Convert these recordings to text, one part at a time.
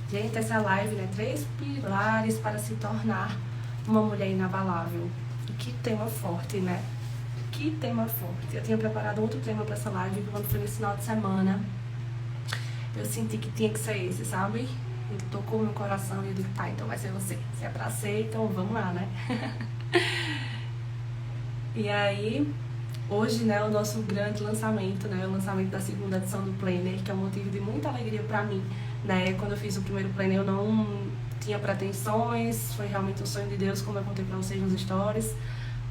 Gente, essa live, né? 3 pilares para se tornar uma mulher inabalável. Que tema forte, né? Que tema forte. Eu tinha preparado outro tema para essa live quando foi nesse final de semana. Eu senti que tinha que ser esse, sabe? Ele tocou meu coração e eu disse, tá, então vai ser você. Se é pra ser, então vamos lá, né? E aí, hoje, né, o nosso grande lançamento, né? O lançamento da segunda edição do Planner, que é um motivo de muita alegria pra mim, né? Quando eu fiz o primeiro Planner, eu não tinha pretensões, foi realmente um sonho de Deus, como eu contei pra vocês nos stories.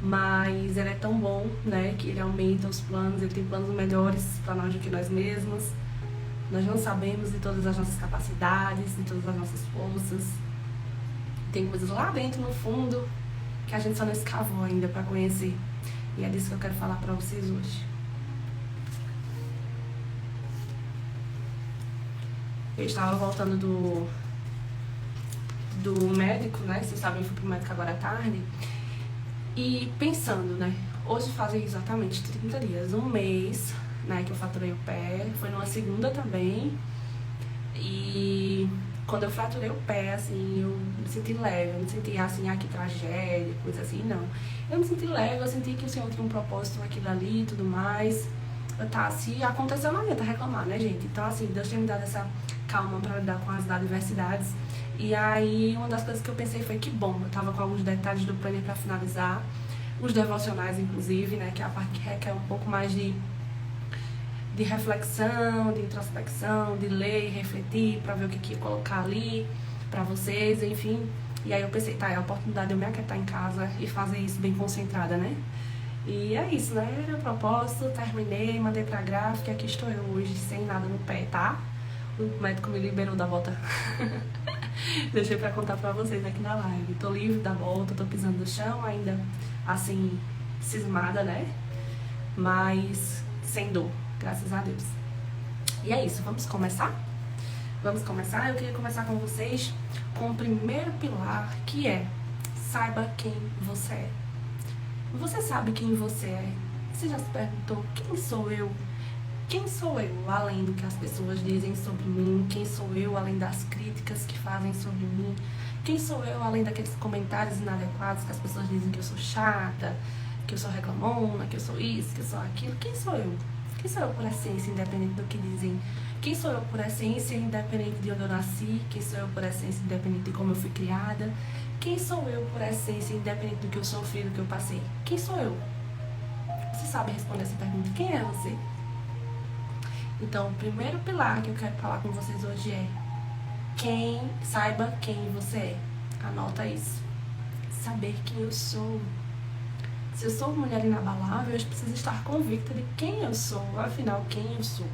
Mas ele é tão bom, né, que ele aumenta os planos, ele tem planos melhores pra nós do que nós mesmos. Nós não sabemos de todas as nossas capacidades, de todas as nossas forças. Tem coisas lá dentro, no fundo, que a gente só não escavou ainda pra conhecer. E é disso que eu quero falar pra vocês hoje. Eu estava voltando do médico, né? Vocês sabem, eu fui pro médico agora à tarde. E pensando, né? Hoje fazem exatamente 30 dias, um mês, né, que eu fraturei o pé. Foi numa segunda também. E quando eu fraturei o pé, assim, eu me senti leve. Eu não senti assim, que tragédia, coisa assim, não. Eu me senti leve, eu senti que o Senhor tinha um propósito naquilo ali e tudo mais. Tá, se aconteceu, não adianta reclamar, né, gente? Então, assim, Deus tem me dado essa calma pra lidar com as adversidades. E aí, uma das coisas que eu pensei foi que bom, eu tava com alguns detalhes do planner pra finalizar. Os devocionais, inclusive, né, que é a parte que requer um pouco mais de reflexão, de introspecção, de ler e refletir pra ver o que ia colocar ali pra vocês, enfim. E aí eu pensei, tá, é a oportunidade de eu me aquietar em casa e fazer isso bem concentrada, né? E é isso, né? Era o propósito, terminei, mandei pra gráfica, aqui estou eu hoje, sem nada no pé, tá? O médico me liberou da bota. Deixei pra contar pra vocês aqui na live. Tô livre da bota, tô pisando no chão, ainda assim, cismada, né? Mas sem dor, graças a Deus. E é isso, vamos começar? Vamos começar? Eu queria começar com vocês com o primeiro pilar, que é: saiba quem você é. Você sabe quem você é? Você já se perguntou, quem sou eu? Quem sou eu, além do que as pessoas dizem sobre mim? Quem sou eu, além das críticas que fazem sobre mim? Quem sou eu, além daqueles comentários inadequados que as pessoas dizem que eu sou chata, que eu sou reclamona, que eu sou isso, que eu sou aquilo? Quem sou eu? Quem sou eu por essência, independente do que dizem? Quem sou eu por essência, independente de onde eu nasci? Quem sou eu por essência, independente de como eu fui criada? Quem sou eu por essência, independente do que eu sofri, do que eu passei? Quem sou eu? Você sabe responder essa pergunta? Quem é você? Então, o primeiro pilar que eu quero falar com vocês hoje é: saiba quem você é. Anota isso. Saber quem eu sou. Se eu sou uma mulher inabalável, eu preciso estar convicta de quem eu sou. Afinal, quem eu sou?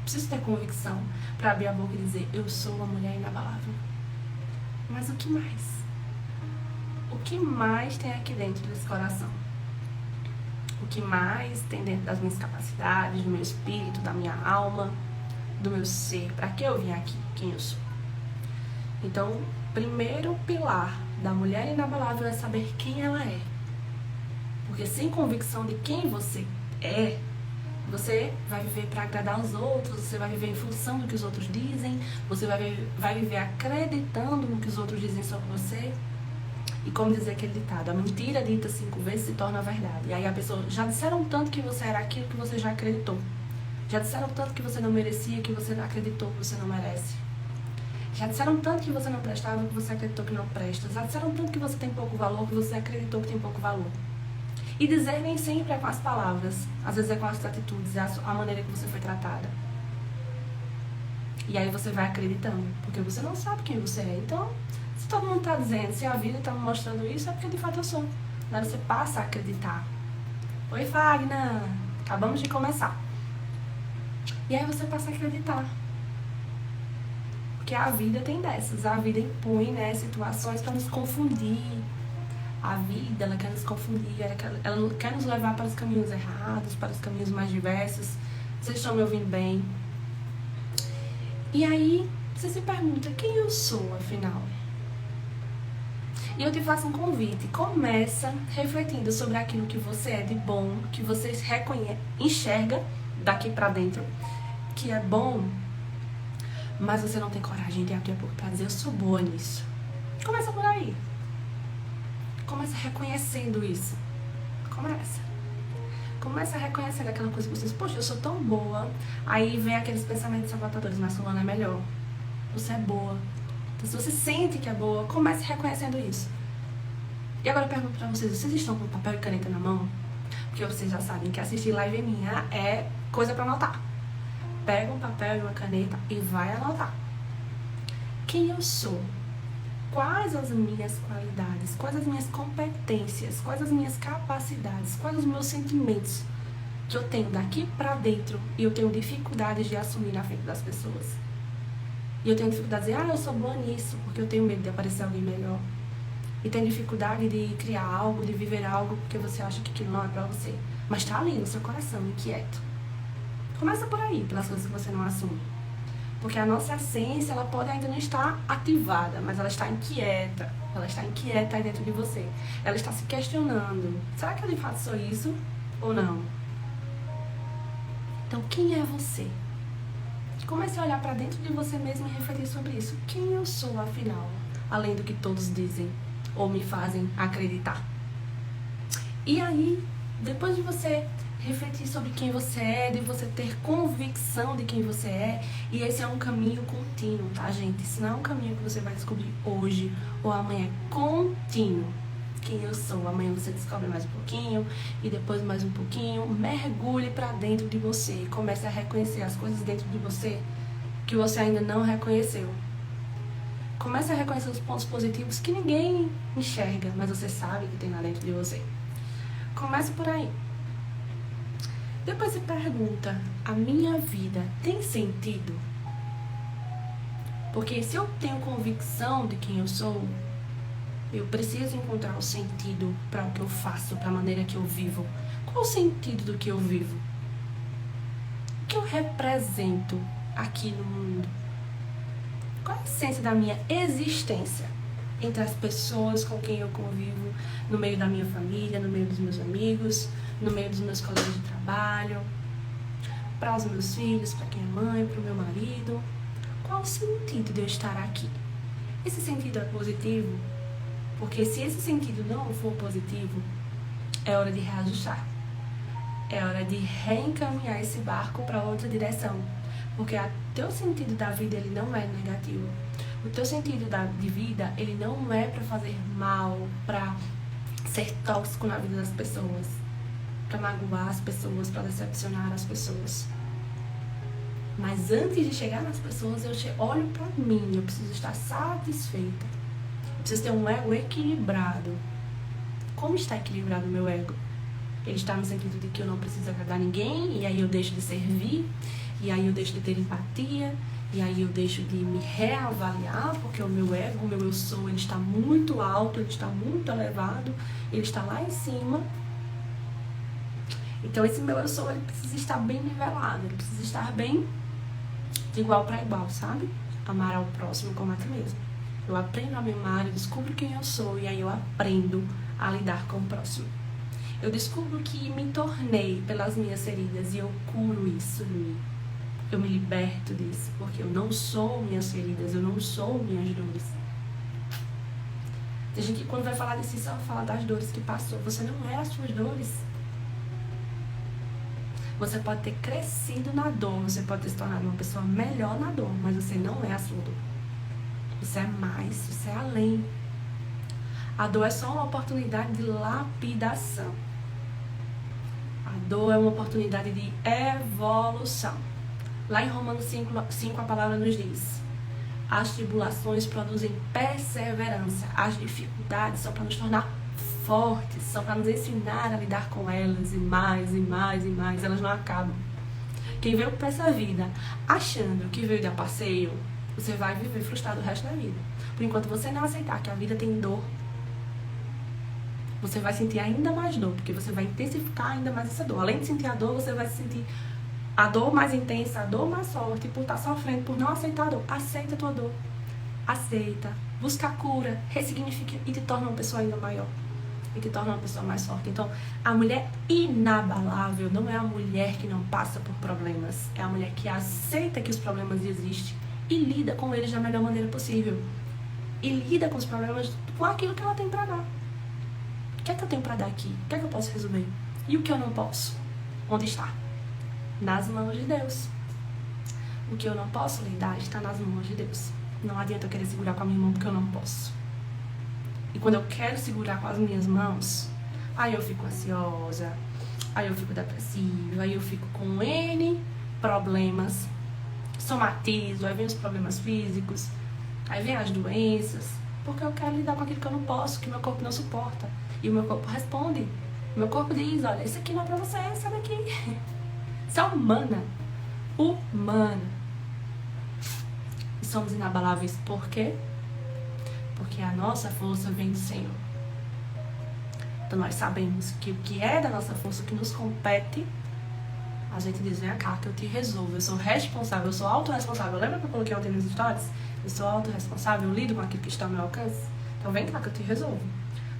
Preciso ter convicção para abrir a boca e dizer: eu sou uma mulher inabalável. Mas o que mais? O que mais tem aqui dentro desse coração? O que mais tem dentro das minhas capacidades, do meu espírito, da minha alma, do meu ser? Para que eu vim aqui? Quem eu sou? Então, primeiro pilar da mulher inabalável é saber quem ela é. Porque sem convicção de quem você é, você vai viver para agradar os outros, você vai viver em função do que os outros dizem, você vai viver acreditando no que os outros dizem sobre você. E como dizia aquele ditado, a mentira dita 5 vezes se torna verdade. E aí a pessoa, já disseram tanto que você era aquilo que você já acreditou. Já disseram tanto que você não merecia, que você não acreditou que você não merece. Já disseram tanto que você não prestava, que você acreditou que não presta. Já disseram tanto que você tem pouco valor, que você acreditou que tem pouco valor. E dizer nem sempre é com as palavras. Às vezes é com as atitudes, é a maneira que você foi tratada. E aí você vai acreditando, porque você não sabe quem você é. Então, se todo mundo está dizendo, se a vida está me mostrando isso, é porque de fato eu sou. Daí você passa a acreditar. Oi, Fagner! Acabamos de começar. E aí você passa a acreditar. Porque a vida tem dessas. A vida impõe, né, situações para nos confundir. A vida, ela quer nos confundir, ela quer nos levar para os caminhos errados, para os caminhos mais diversos. Vocês estão me ouvindo bem? E aí, você se pergunta, quem eu sou, afinal? E eu te faço um convite. Começa refletindo sobre aquilo que você é de bom, que você enxerga daqui pra dentro, que é bom. mas você não tem coragem de abrir a boca pra dizer, eu sou boa nisso. Começa por aí. Começa reconhecendo isso. Começa reconhecendo aquela coisa que você diz, poxa, eu sou tão boa. Aí vem aqueles pensamentos sabotadores, mas fulano é melhor. Você é boa. Então, se você sente que é boa, comece reconhecendo isso. E agora eu pergunto pra vocês estão com papel e caneta na mão? Porque vocês já sabem que assistir live minha é coisa pra anotar. Pega um papel e uma caneta e vai anotar. Quem eu sou? Quais as minhas qualidades? Quais as minhas competências? Quais as minhas capacidades? Quais os meus sentimentos que eu tenho daqui pra dentro e eu tenho dificuldades de assumir na frente das pessoas? E eu tenho dificuldade de dizer, eu sou boa nisso, porque eu tenho medo de aparecer alguém melhor. E tem dificuldade de criar algo, de viver algo, porque você acha que aquilo não é pra você. Mas tá ali no seu coração, inquieto. Começa por aí, pelas coisas que você não assume. Porque a nossa essência, ela pode ainda não estar ativada, mas ela está inquieta. Ela está inquieta aí dentro de você. Ela está se questionando. Será que eu de fato sou isso ou não? Então, quem é você? Comece a olhar para dentro de você mesmo e refletir sobre isso. Quem eu sou, afinal? Além do que todos dizem ou me fazem acreditar. E aí, depois de você refletir sobre quem você é, de você ter convicção de quem você é, e esse é um caminho contínuo, tá, gente? Isso não é um caminho que você vai descobrir hoje ou amanhã, é contínuo. Quem eu sou, amanhã você descobre mais um pouquinho, e depois mais um pouquinho, mergulhe pra dentro de você e comece a reconhecer as coisas dentro de você que você ainda não reconheceu. Comece a reconhecer os pontos positivos que ninguém enxerga, mas você sabe que tem lá dentro de você. Comece por aí. Depois se pergunta, a minha vida tem sentido? Porque se eu tenho convicção de quem eu sou, eu preciso encontrar o sentido para o que eu faço, para a maneira que eu vivo. Qual o sentido do que eu vivo? O que eu represento aqui no mundo? Qual a essência da minha existência entre as pessoas com quem eu convivo, no meio da minha família, no meio dos meus amigos, no meio dos meus colegas de trabalho, para os meus filhos, para quem é mãe, para o meu marido? Qual o sentido de eu estar aqui? Esse sentido é positivo? Porque se esse sentido não for positivo, é hora de reajustar. É hora de reencaminhar esse barco para outra direção. Porque o teu sentido da vida, ele não é negativo. O teu sentido de vida, ele não é para fazer mal, para ser tóxico na vida das pessoas, para magoar as pessoas, para decepcionar as pessoas. Mas antes de chegar nas pessoas, eu olho para mim, eu preciso estar satisfeita. Eu preciso ter um ego equilibrado. Como está equilibrado o meu ego? Ele está no sentido de que eu não preciso agradar ninguém, e aí eu deixo de servir, e aí eu deixo de ter empatia, e aí eu deixo de me reavaliar, porque o meu ego, o meu eu sou, ele está muito alto, ele está muito elevado, ele está lá em cima. Então esse meu eu sou, ele precisa estar bem nivelado, ele precisa estar bem de igual para igual, sabe? Amar ao próximo como a ti mesmo. Eu aprendo a me amar, eu descubro quem eu sou, e aí eu aprendo a lidar com o próximo. Eu descubro que me tornei pelas minhas feridas e eu curo isso em mim. Eu me liberto disso, porque eu não sou minhas feridas, eu não sou minhas dores. Tem gente que quando vai falar de si só fala das dores que passou. Você não é as suas dores. Você pode ter crescido na dor, você pode ter se tornado uma pessoa melhor na dor, mas você não é a sua dor. Você é mais, você é além. A dor é só uma oportunidade de lapidação. A dor é uma oportunidade de evolução. Lá em Romanos 5 a palavra nos diz: as tribulações produzem perseverança. As dificuldades são para nos tornar fortes, são para nos ensinar a lidar com elas, e mais, e mais, e mais. Elas não acabam. Quem veio para essa vida achando que veio de a passeio, você vai viver frustrado o resto da vida. Por enquanto você não aceitar que a vida tem dor, você vai sentir ainda mais dor, porque você vai intensificar ainda mais essa dor. Além de sentir a dor, você vai sentir a dor mais intensa, a dor mais forte, por estar sofrendo, por não aceitar a dor. Aceita a tua dor. Aceita. Busca a cura, ressignifica e te torna uma pessoa ainda maior. E te torna uma pessoa mais forte. Então, a mulher inabalável não é a mulher que não passa por problemas. É a mulher que aceita que os problemas existem e lida com eles da melhor maneira possível. E lida com os problemas com aquilo que ela tem pra dar. O que é que eu tenho pra dar aqui? O que é que eu posso resolver? E o que eu não posso? Onde está? Nas mãos de Deus. O que eu não posso lidar está nas mãos de Deus. Não adianta eu querer segurar com a minha mão porque eu não posso. E quando eu quero segurar com as minhas mãos, aí eu fico ansiosa, aí eu fico depressiva, aí eu fico com N problemas, somatizo, aí vem os problemas físicos, aí vem as doenças, porque eu quero lidar com aquilo que eu não posso, que meu corpo não suporta. E o meu corpo responde. O meu corpo diz, olha, isso aqui não é pra você, sai daqui. Isso é humana. Humana. E somos inabaláveis por quê? Porque a nossa força vem do Senhor. Então nós sabemos que o que é da nossa força, o que nos compete, a gente diz, vem cá que eu te resolvo, eu sou responsável, eu sou autorresponsável. Lembra que eu coloquei ontem nas histórias? Eu sou autorresponsável, eu lido com aquilo que está ao meu alcance. Então vem cá que eu te resolvo.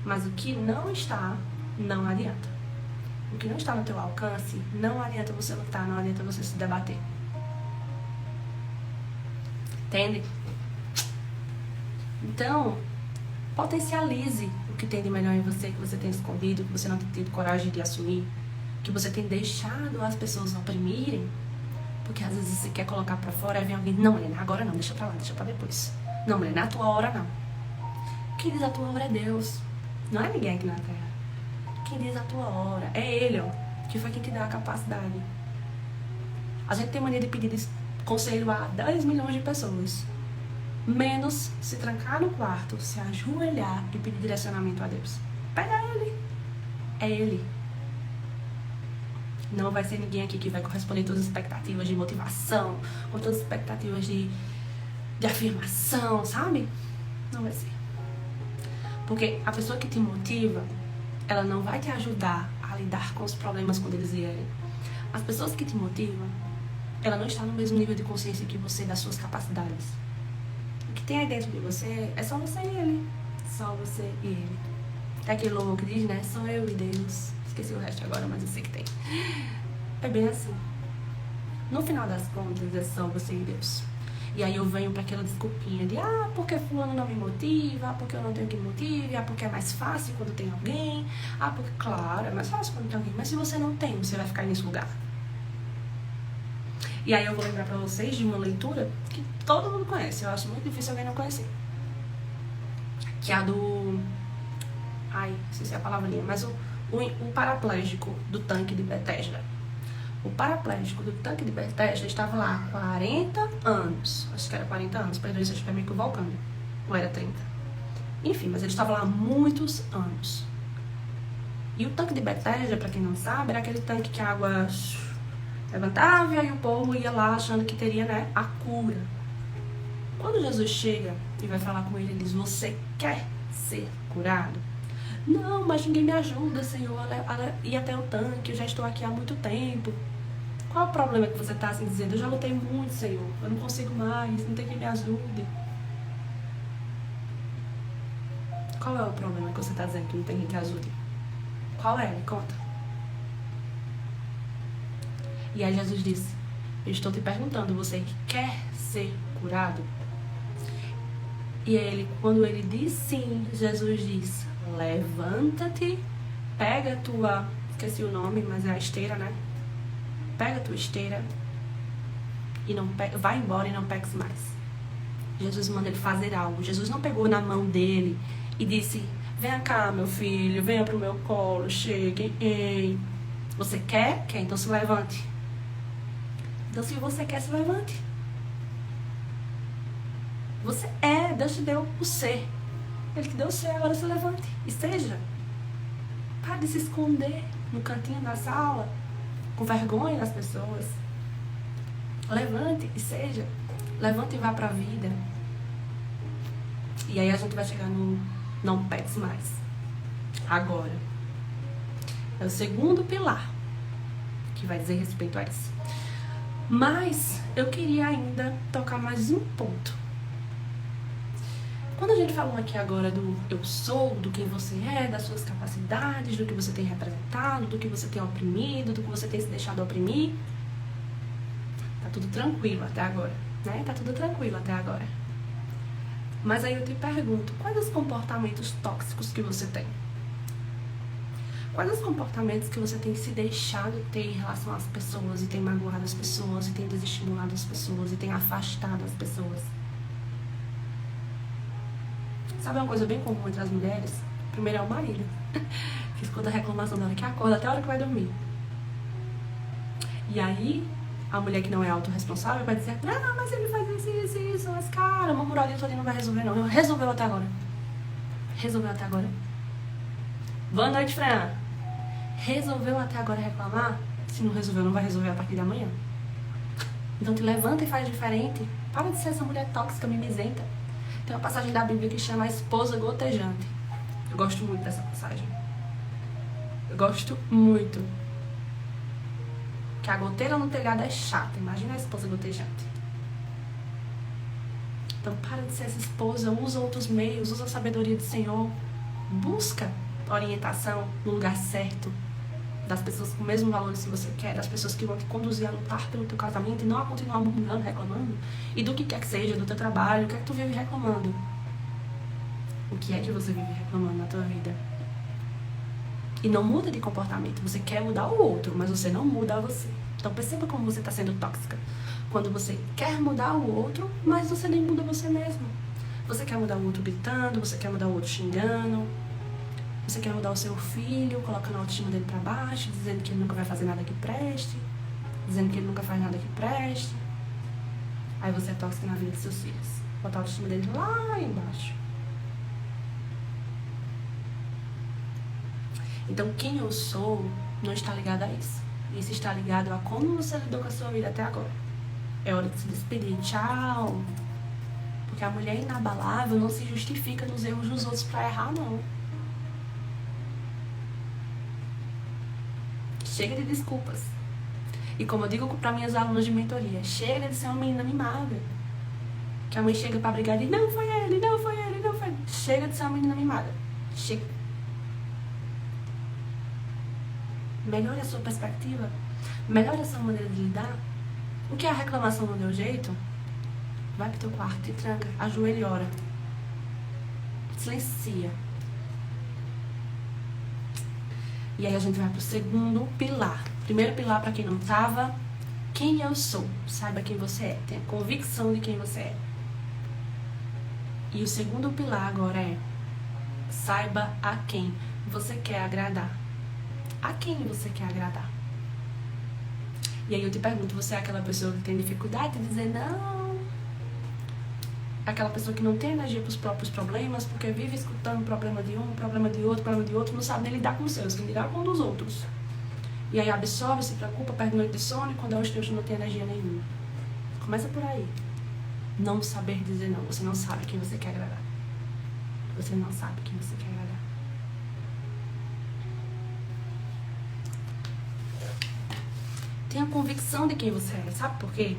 Mas o que não está, não adianta. O que não está no teu alcance, não adianta você lutar, não adianta você se debater. Entende? Então, potencialize o que tem de melhor em você, que você tem escondido, que você não tem tido coragem de assumir, que você tem deixado as pessoas oprimirem, porque às vezes você quer colocar pra fora e vem alguém, não, Helena, agora não, deixa pra lá, deixa pra depois. Não, Helena, a tua hora não. Quem diz a tua hora é Deus, não é ninguém aqui na terra. Quem diz a tua hora é Ele, ó, que foi quem te dá a capacidade. A gente tem mania de pedir conselho a 10 milhões de pessoas, menos se trancar no quarto, se ajoelhar e pedir direcionamento a Deus. Pega Ele. É Ele. Não vai ser ninguém aqui que vai corresponder a todas as expectativas de motivação, com todas as expectativas de afirmação, sabe? Não vai ser. Porque a pessoa que te motiva, ela não vai te ajudar a lidar com os problemas quando eles vierem. As pessoas que te motivam, ela não está no mesmo nível de consciência que você, das suas capacidades. O que tem aí dentro de você é só você e ele. Só você e ele. É aquele louvor que diz, né? Sou eu e Deus. Esqueci o resto agora, mas eu sei que tem. É bem assim. No final das contas, é só você e Deus. E aí eu venho pra aquela desculpinha de porque fulano não me motiva, porque eu não tenho quem me motive, porque é mais fácil quando tem alguém, porque, claro, é mais fácil quando tem alguém, mas se você não tem, você vai ficar nesse lugar. E aí eu vou lembrar pra vocês de uma leitura que todo mundo conhece, eu acho muito difícil alguém não conhecer. Que é a do... não sei se é a palavrinha, mas o paraplégico do tanque de Betesda. O paraplégico do tanque de Betesda estava lá há 40 anos. Acho que era 40 anos, perdoe se eu estiver me equivocando. Ou era 30. Enfim, mas ele estava lá há muitos anos. E o tanque de Betesda, pra quem não sabe, era aquele tanque que a água levantava e aí o povo ia lá achando que teria, né, a cura. Quando Jesus chega e vai falar com ele, ele diz, você quer ser curado? Não, mas ninguém me ajuda, Senhor, a ir até o tanque, eu já estou aqui há muito tempo. Qual é o problema que você está assim dizendo? Eu já lutei muito, Senhor, eu não consigo mais, não tem quem me ajude. Qual é o problema que você está dizendo que não tem quem te ajude? Qual é? Me conta. E aí Jesus disse, eu estou te perguntando, você quer ser curado? E ele, quando ele diz sim, Jesus diz, levanta-te, pega a tua, esqueci o nome, mas é a esteira, né? Pega a tua esteira e vai embora e não peques mais. Jesus manda ele fazer algo. Jesus não pegou na mão dele e disse, venha cá, meu filho, venha pro meu colo, chegue. Ei. Você quer? Quer? Então se levante. Então se você quer, se levante. Você é, Deus te deu o ser. Ele te deu o ser, agora se levante. E seja. Pare de se esconder no cantinho da sala, com vergonha das pessoas. Levante e seja. Levante e vá pra vida. E aí a gente vai chegar no não peques mais. Agora. É o segundo pilar que vai dizer respeito a isso. Mas eu queria ainda tocar mais um ponto. Quando a gente falou aqui agora do eu sou, do quem você é, das suas capacidades, do que você tem representado, do que você tem oprimido, do que você tem se deixado oprimir, tá tudo tranquilo até agora. né? Tá tudo tranquilo até agora. Mas aí eu te pergunto, quais os comportamentos tóxicos que você tem? Quais os comportamentos que você tem se deixado ter em relação às pessoas e tem magoado as pessoas e tem desestimulado as pessoas e tem afastado as pessoas? Sabe uma coisa bem comum entre as mulheres? Primeiro é o marido, que escuta a reclamação dela, que acorda até a hora que vai dormir. E aí, a mulher que não é autorresponsável vai dizer, não, mas ele faz isso, mas cara, uma muralha toda não vai resolver não. Resolveu até agora. Resolveu até agora. Boa noite, Fran. Resolveu até agora reclamar? Se não resolveu, não vai resolver a partir de amanhã. Então te levanta e faz diferente. Para de ser essa mulher tóxica, mimizenta. Tem uma passagem da Bíblia que chama a esposa gotejante. Eu gosto muito dessa passagem. Eu gosto muito. Que a goteira no telhado é chata. Imagina a esposa gotejante. Então para de ser essa esposa. Usa outros meios. Usa a sabedoria do Senhor. Busca orientação no lugar certo. Das pessoas com o mesmo valores que você quer. Das pessoas que vão te conduzir a lutar pelo teu casamento. E não a continuar murmurando, reclamando. E do que quer que seja, do teu trabalho. O que é que tu vive reclamando? O que é que você vive reclamando na tua vida? E não muda de comportamento. Você quer mudar o outro, mas você não muda você. Então perceba como você está sendo tóxica. Quando você quer mudar o outro, mas você nem muda você mesmo. Você quer mudar o outro gritando, você quer mudar o outro xingando. Você quer mudar o seu filho, colocando a autoestima dele pra baixo, dizendo que ele nunca vai fazer nada que preste. Dizendo que ele nunca faz nada que preste. Aí você é tóxica na vida dos seus filhos. Botar a autoestima dele lá embaixo. Então, quem eu sou não está ligado a isso. Isso está ligado a como você lidou com a sua vida até agora. É hora de se despedir. Tchau. Porque a mulher inabalável não se justifica nos erros dos outros pra errar, não. Chega de desculpas. E como eu digo pra minhas alunas de mentoria, chega de ser uma menina mimada. Que a mãe chega pra brigar e diz, não foi ele, não foi ele, não foi ele. Chega de ser uma menina mimada. Chega. Melhore a sua perspectiva, melhore a sua maneira de lidar. O que é a reclamação não deu jeito? Vai pro teu quarto, te tranca, ajoelha e ora. Silencia. E aí a gente vai pro segundo pilar. Primeiro pilar, pra quem não tava, quem eu sou. Saiba quem você é, tenha convicção de quem você é. E o segundo pilar agora é, saiba a quem você quer agradar. A quem você quer agradar? E aí eu te pergunto, você é aquela pessoa que tem dificuldade de dizer não? Aquela pessoa que não tem energia para os próprios problemas, porque vive escutando problema de um, problema de outro, não sabe nem lidar com os seus, nem lidar com um dos outros. E aí absorve, se preocupa, perde noite de sono e quando é os teus não tem energia nenhuma. Começa por aí. Não saber dizer não. Você não sabe quem você quer agradar. Você não sabe quem você quer agradar. Tenha convicção de quem você é. Sabe por quê?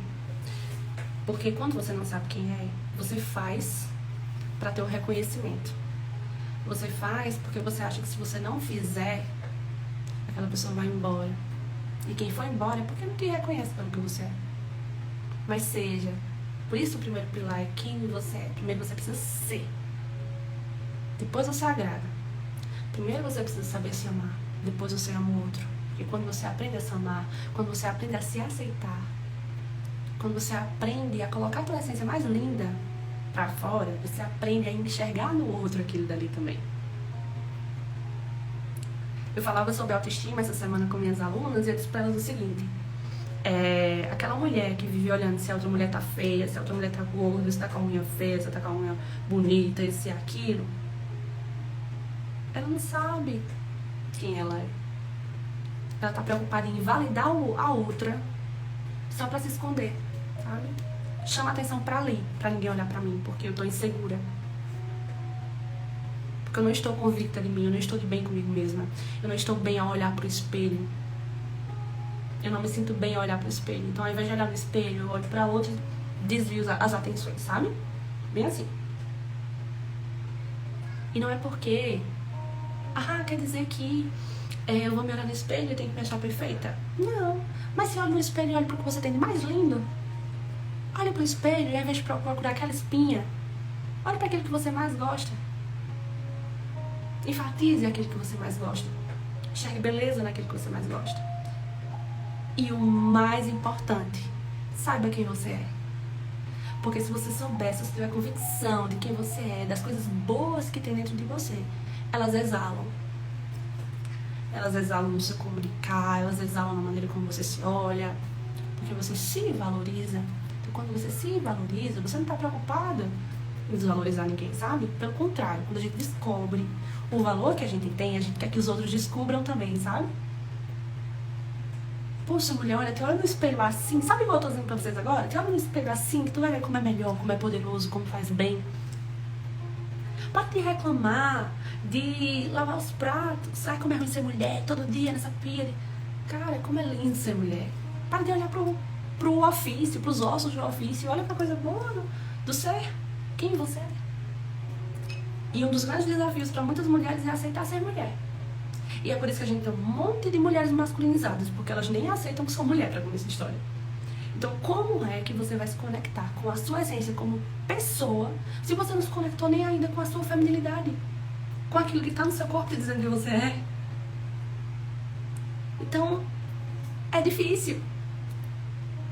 Porque quando você não sabe quem é, você faz para ter o reconhecimento. Você faz porque você acha que se você não fizer, aquela pessoa vai embora. E quem foi embora é porque não te reconhece pelo que você é. Mas seja. Por isso o primeiro pilar é quem você é. Primeiro você precisa ser. Depois você agrada. Primeiro você precisa saber se amar. Depois você ama o outro. E quando você aprende a se amar, quando você aprende a se aceitar, quando você aprende a colocar a tua essência mais linda pra fora, você aprende a enxergar no outro aquilo dali também. Eu falava sobre autoestima essa semana com minhas alunas e eu disse pra elas o seguinte: aquela mulher que vive olhando se a outra mulher tá feia, se a outra mulher tá gorda, se tá com a unha feia, se tá com a unha bonita, esse e aquilo, ela não sabe quem ela é. Ela tá preocupada em validar a outra só pra se esconder, sabe? Chama a atenção pra ali, pra ninguém olhar pra mim, porque eu tô insegura. Porque eu não estou convicta de mim, eu não estou de bem comigo mesma. Eu não estou bem ao olhar pro espelho. Eu não me sinto bem ao olhar pro espelho. Então ao invés de olhar no espelho, eu olho pra outro e desvio as atenções, sabe? Bem assim. E não é porque... quer dizer que... eu vou me olhar no espelho e tenho que me achar perfeita? Não. Mas se olha no espelho e olha pro que você tem de mais lindo, Olha pro espelho e ao invés de procurar aquela espinha, olha para aquilo que você mais gosta. Enfatize aquilo que você mais gosta. Enxergue beleza naquilo que você mais gosta. E o mais importante, saiba quem você é. Porque se você souber, se você tiver convicção de quem você é, das coisas boas que tem dentro de você, elas exalam. Elas exalam no seu comunicar, elas exalam na maneira como você se olha, porque você se valoriza. Então, quando você se valoriza, você não está preocupada em desvalorizar ninguém, sabe? Pelo contrário, quando a gente descobre o valor que a gente tem, a gente quer que os outros descubram também, sabe? Poxa, mulher, olha, tu olha no espelho assim, sabe igual eu tô dizendo pra vocês agora? Tu olha no espelho assim, que tu vai ver como é melhor, como é poderoso, como faz bem. Para de reclamar, de lavar os pratos, ai como é ruim ser mulher, todo dia nessa pia. Cara, como é lindo ser mulher. Para de olhar pro ofício, pros ossos do ofício, olha pra coisa boa do ser, quem você é. E um dos grandes desafios para muitas mulheres é aceitar ser mulher. E é por isso que a gente tem um monte de mulheres masculinizadas, porque elas nem aceitam que são mulher para começar essa história. Então, como é que você vai se conectar com a sua essência como pessoa, se você não se conectou nem ainda com a sua feminilidade? Com aquilo que está no seu corpo dizendo que você é? Então, é difícil.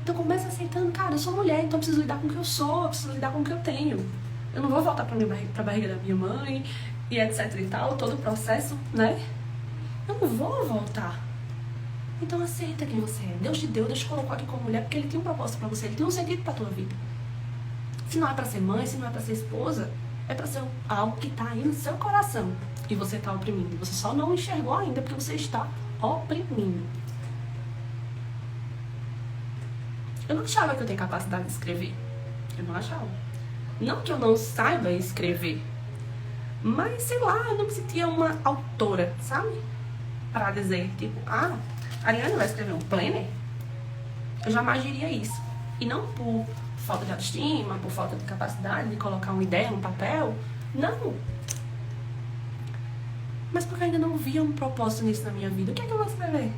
Então, começa aceitando, cara, eu sou mulher, então eu preciso lidar com o que eu sou, eu preciso lidar com o que eu tenho. Eu não vou voltar pra barriga da minha mãe, e etc e tal, todo o processo, né? Eu não vou voltar. Então aceita quem você é. Deus te deu, Deus te colocou aqui como mulher porque Ele tem um propósito pra você, Ele tem um sentido pra tua vida. Se não é pra ser mãe, se não é pra ser esposa, é pra ser algo que tá aí no seu coração e você tá oprimindo. Você só não enxergou ainda porque você está oprimindo. Eu não achava que eu tenho capacidade de escrever. Eu não achava. Não que eu não saiba escrever, mas sei lá, eu não me sentia uma autora, sabe? Pra dizer, tipo, a Ariane vai escrever um planner? Eu jamais diria isso. E não por falta de autoestima, por falta de capacidade de colocar uma ideia no papel. Não. Mas porque eu ainda não via um propósito nisso na minha vida. O que é que eu vou escrever?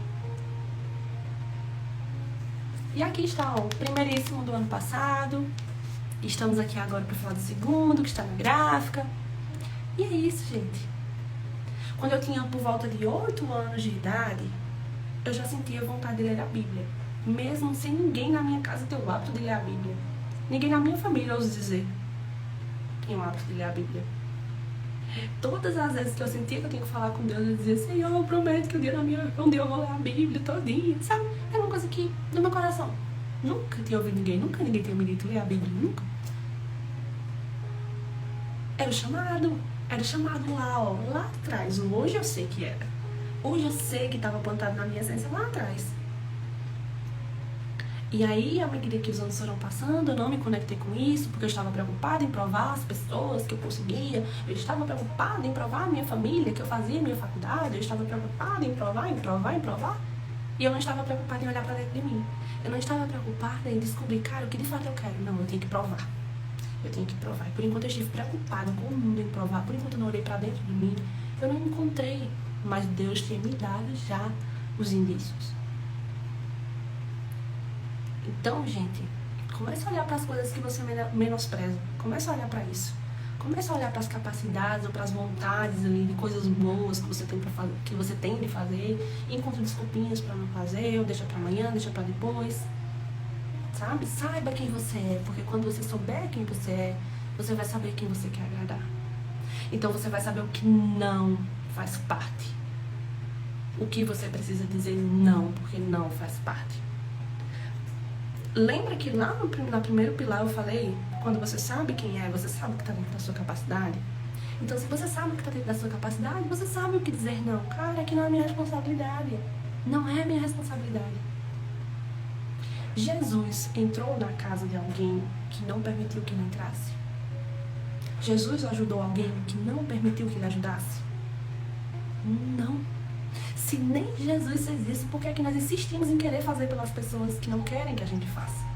E aqui está o primeiríssimo do ano passado. Estamos aqui agora para falar do segundo, que está na gráfica. E é isso, gente. Quando eu tinha por volta de 8 anos de idade, eu já sentia vontade de ler a Bíblia. Mesmo sem ninguém na minha casa ter o hábito de ler a Bíblia. Ninguém na minha família, ouso dizer, tem o hábito de ler a Bíblia. Todas as vezes que eu sentia que eu tinha que falar com Deus, eu dizia, Senhor, eu prometo que um dia eu vou ler a Bíblia todinha, sabe? Era uma coisa que, no meu coração, nunca tinha ouvido ninguém, nunca ninguém tinha me dito ler a Bíblia, nunca. Era o chamado lá, ó, lá atrás. Hoje eu sei que era. Hoje eu sei que estava plantado na minha essência lá atrás. E aí, à medida que os anos foram passando, eu não me conectei com isso, porque eu estava preocupada em provar as pessoas que eu conseguia, eu estava preocupada em provar a minha família, que eu fazia minha faculdade, eu estava preocupada em provar, e eu não estava preocupada em olhar para dentro de mim. Eu não estava preocupada em descobrir, cara, o que de fato eu quero. Não, eu tenho que provar. Eu tenho que provar. E por enquanto eu estive preocupada com o mundo em provar, por enquanto eu não olhei para dentro de mim, eu não encontrei, mas Deus tinha me dado já os indícios. Então, gente, comece a olhar para as coisas que você menospreza. Comece a olhar para isso. Comece a olhar para as capacidades ou para as vontades ali, de coisas boas que você tem para fazer, que você tem de fazer. E encontre desculpinhas para não fazer, ou deixa para amanhã, deixa para depois. Sabe? Saiba quem você é, porque quando você souber quem você é, você vai saber quem você quer agradar. Então você vai saber o que não faz parte. O que você precisa dizer não, porque não faz parte. Lembra que lá no primeiro pilar eu falei, quando você sabe quem é, você sabe o que está dentro da sua capacidade. Então, se você sabe o que está dentro da sua capacidade, você sabe o que dizer não. Cara, aqui não é minha responsabilidade. Não é minha responsabilidade. Jesus entrou na casa de alguém que não permitiu que ele entrasse. Jesus ajudou alguém que não permitiu que ele ajudasse. Não. Se nem Jesus fez isso, por que é que nós insistimos em querer fazer pelas pessoas que não querem que a gente faça?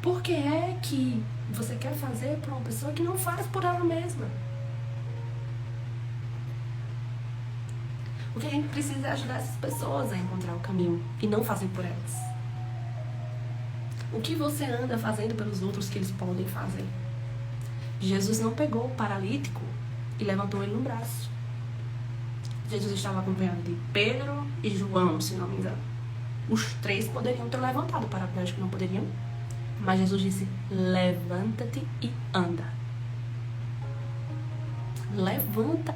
Por que é que você quer fazer por uma pessoa que não faz por ela mesma? O que a gente precisa é ajudar essas pessoas a encontrar o caminho e não fazer por elas. O que você anda fazendo pelos outros que eles podem fazer? Jesus não pegou o paralítico e levantou ele no braço. Jesus estava acompanhado de Pedro e João, se não me engano. Os três poderiam ter levantado, o paraplégico não poderiam. Mas Jesus disse, levanta-te e anda. Levanta.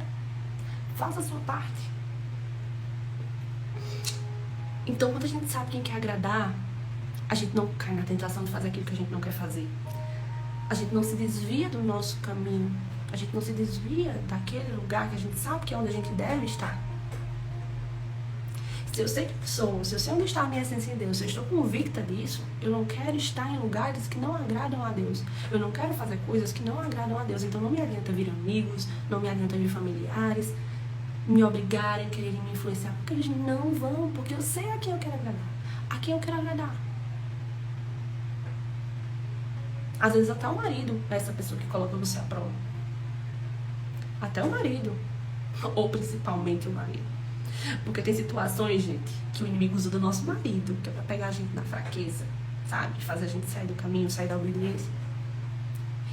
Faça a sua parte. Então, quando a gente sabe quem quer agradar, a gente não cai na tentação de fazer aquilo que a gente não quer fazer. A gente não se desvia do nosso caminho. A gente não se desvia daquele lugar que a gente sabe que é onde a gente deve estar. Se eu sei quem sou, se eu sei onde está a minha essência em Deus, se eu estou convicta disso, eu não quero estar em lugares que não agradam a Deus. Eu não quero fazer coisas que não agradam a Deus. Então não me adianta vir amigos, não me adianta vir familiares, me obrigarem, quererem me influenciar, porque eles não vão, porque eu sei a quem eu quero agradar. A quem eu quero agradar. Às vezes até o marido é essa pessoa que coloca você à prova. Até o marido. Ou principalmente o marido. Porque tem situações, gente, que o inimigo usa do nosso marido, que é pra pegar a gente na fraqueza, sabe? Fazer a gente sair do caminho, sair da obediência.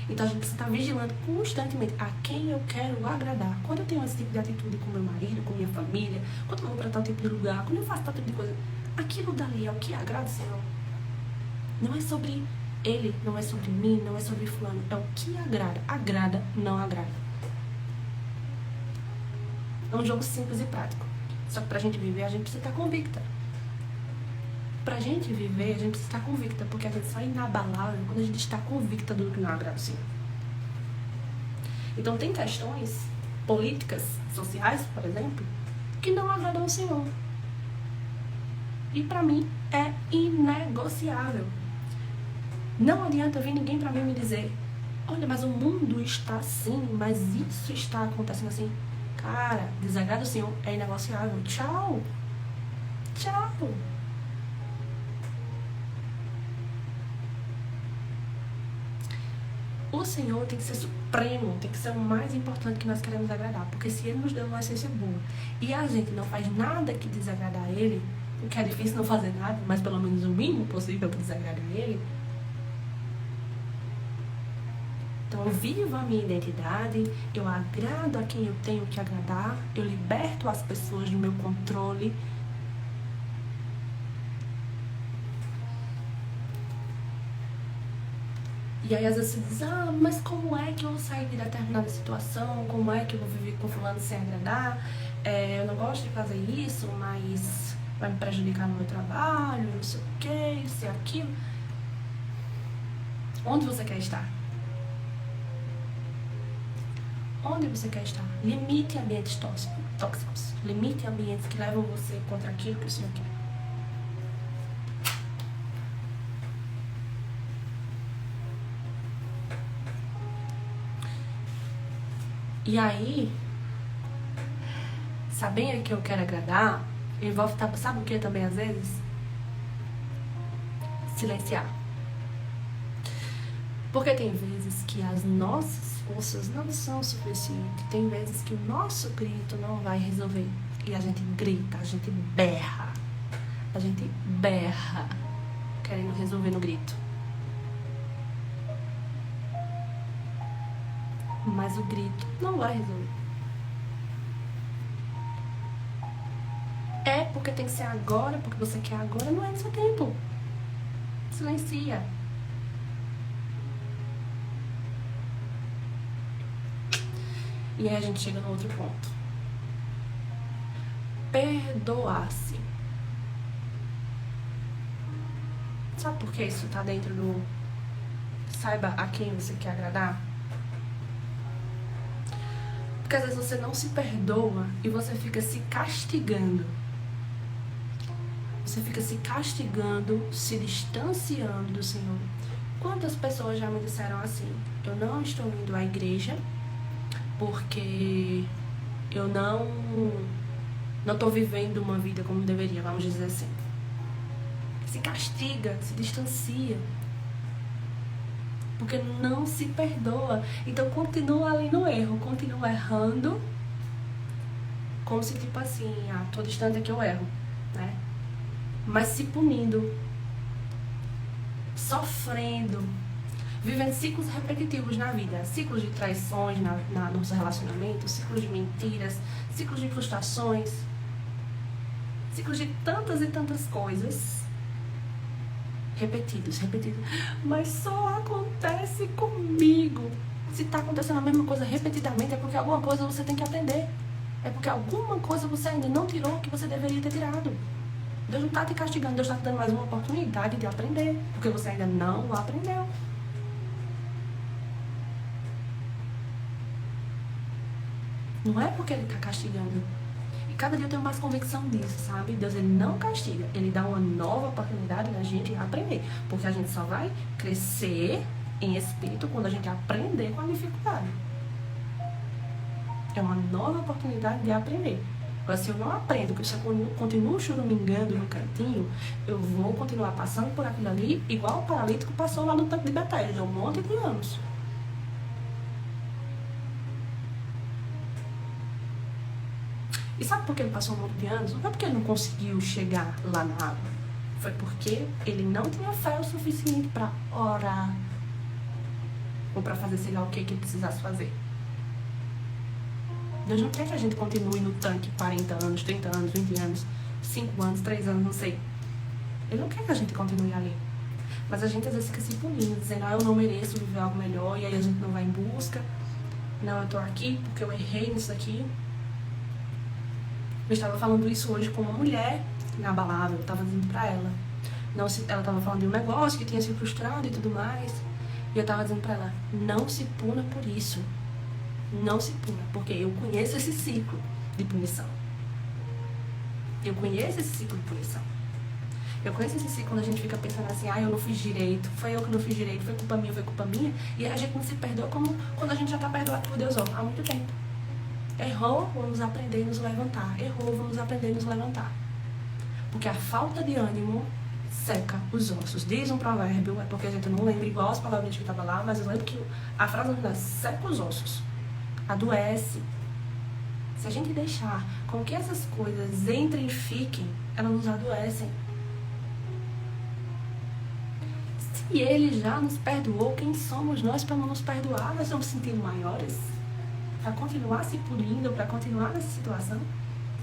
Então a gente precisa estar vigilando constantemente a quem eu quero agradar. Quando eu tenho esse tipo de atitude com meu marido, com minha família, quando eu vou pra tal tipo de lugar, quando eu faço tal tipo de coisa, aquilo dali é o que agrada o Senhor. Não é sobre ele, não é sobre mim, não é sobre fulano. É o que agrada. Agrada, não agrada. É um jogo simples e prático. Só que pra gente viver, a gente precisa estar convicta. Pra gente viver, a gente precisa estar convicta, porque a gente só é inabalável quando a gente está convicta do que não agrada o Senhor. Então tem questões políticas, sociais, por exemplo, que não agradam o Senhor. E pra mim é inegociável. Não adianta vir ninguém pra mim me dizer, olha, mas o mundo está assim, mas isso está acontecendo assim. Cara, desagrada o Senhor é inegociável. Tchau. Tchau. O Senhor tem que ser supremo, tem que ser o mais importante que nós queremos agradar. Porque se Ele nos deu uma essência boa e a gente não faz nada que desagradar a Ele, o que é difícil não fazer nada, mas pelo menos o mínimo possível que desagradar a Ele. Então eu vivo a minha identidade, eu agrado a quem eu tenho que agradar, eu liberto as pessoas do meu controle. E aí às vezes você diz, mas como é que eu vou sair de determinada situação? Como é que eu vou viver com fulano sem agradar? Eu não gosto de fazer isso, mas vai me prejudicar no meu trabalho, não sei o que, isso e aquilo. Onde você quer estar? Onde você quer estar? Limite ambientes tóxicos. Limite ambientes que levam você contra aquilo que o Senhor quer. E aí, sabendo que eu quero agradar, envolve, sabe o que também às vezes? Silenciar. Porque tem vezes que as nossas forças não são suficientes. Tem vezes que o nosso grito não vai resolver. E a gente grita, a gente berra. A gente berra, querendo resolver no grito. Mas o grito não vai resolver. É porque tem que ser agora, porque você quer agora, não é no seu tempo. Silencia. E aí a gente chega no outro ponto. Perdoar-se. Sabe por que isso tá dentro do saiba a quem você quer agradar? Porque às vezes você não se perdoa e você fica se castigando. Você fica se castigando, se distanciando do Senhor. Quantas pessoas já me disseram assim, eu não estou indo à igreja porque eu não estou vivendo uma vida como deveria, vamos dizer assim. Se castiga, se distancia. Porque não se perdoa. Então continua ali no erro, continua errando. Como se tipo assim, todo instante é que eu erro, né? Mas se punindo. sofrendo, vivendo ciclos repetitivos na vida, ciclos de traições nos relacionamentos, ciclos de mentiras, ciclos de frustrações, ciclos de tantas e tantas coisas repetidos. Mas só acontece comigo. Se está acontecendo a mesma coisa repetidamente, é porque alguma coisa você tem que aprender. É porque alguma coisa você ainda não tirou que você deveria ter tirado. Deus não está te castigando, Deus está te dando mais uma oportunidade de aprender, porque você ainda não aprendeu. Não é porque Ele está castigando. E cada dia eu tenho mais convicção disso, sabe? Deus, Ele não castiga. Ele dá uma nova oportunidade da gente aprender. Porque a gente só vai crescer em espírito quando a gente aprender com a dificuldade. É uma nova oportunidade de aprender. Agora, se eu não aprendo, que eu continuo churumingando no cantinho, eu vou continuar passando por aquilo ali, igual o paralítico passou lá no tanque de Betesda, um monte de anos. E sabe por que ele passou um monte de anos? Não foi porque ele não conseguiu chegar lá na água. Foi porque ele não tinha fé o suficiente para orar. Ou para fazer sei lá o que ele precisasse fazer. Deus não quer que a gente continue no tanque 40 anos, 30 anos, 20 anos, 5 anos, 3 anos, não sei. Ele não quer que a gente continue ali. Mas a gente às vezes fica se punindo, dizendo, eu não mereço viver algo melhor, e aí a gente não vai em busca. Não, eu tô aqui porque eu errei nisso aqui. Eu estava falando isso hoje com uma mulher na balada, eu estava dizendo pra ela. Ela estava falando de um negócio que tinha se frustrado e tudo mais. E eu estava dizendo pra ela, não se puna por isso. Não se puna, porque eu conheço esse ciclo de punição. Eu conheço esse ciclo de punição. Eu conheço esse ciclo quando a gente fica pensando assim, eu não fiz direito, foi eu que não fiz direito, foi culpa minha, e a gente não se perdoa como quando a gente já está perdoado por Deus há muito tempo. Errou, vamos aprender e nos levantar. Errou, vamos aprender e nos levantar. Porque a falta de ânimo seca os ossos. Diz um provérbio, é porque a gente não lembra igual as palavras que estava lá, mas eu lembro que a frase original seca os ossos. Adoece. Se a gente deixar com que essas coisas entrem e fiquem, elas nos adoecem. Se Ele já nos perdoou, quem somos nós para não nos perdoar? Nós estamos sentindo maiores? Para continuar se punindo, para continuar nessa situação?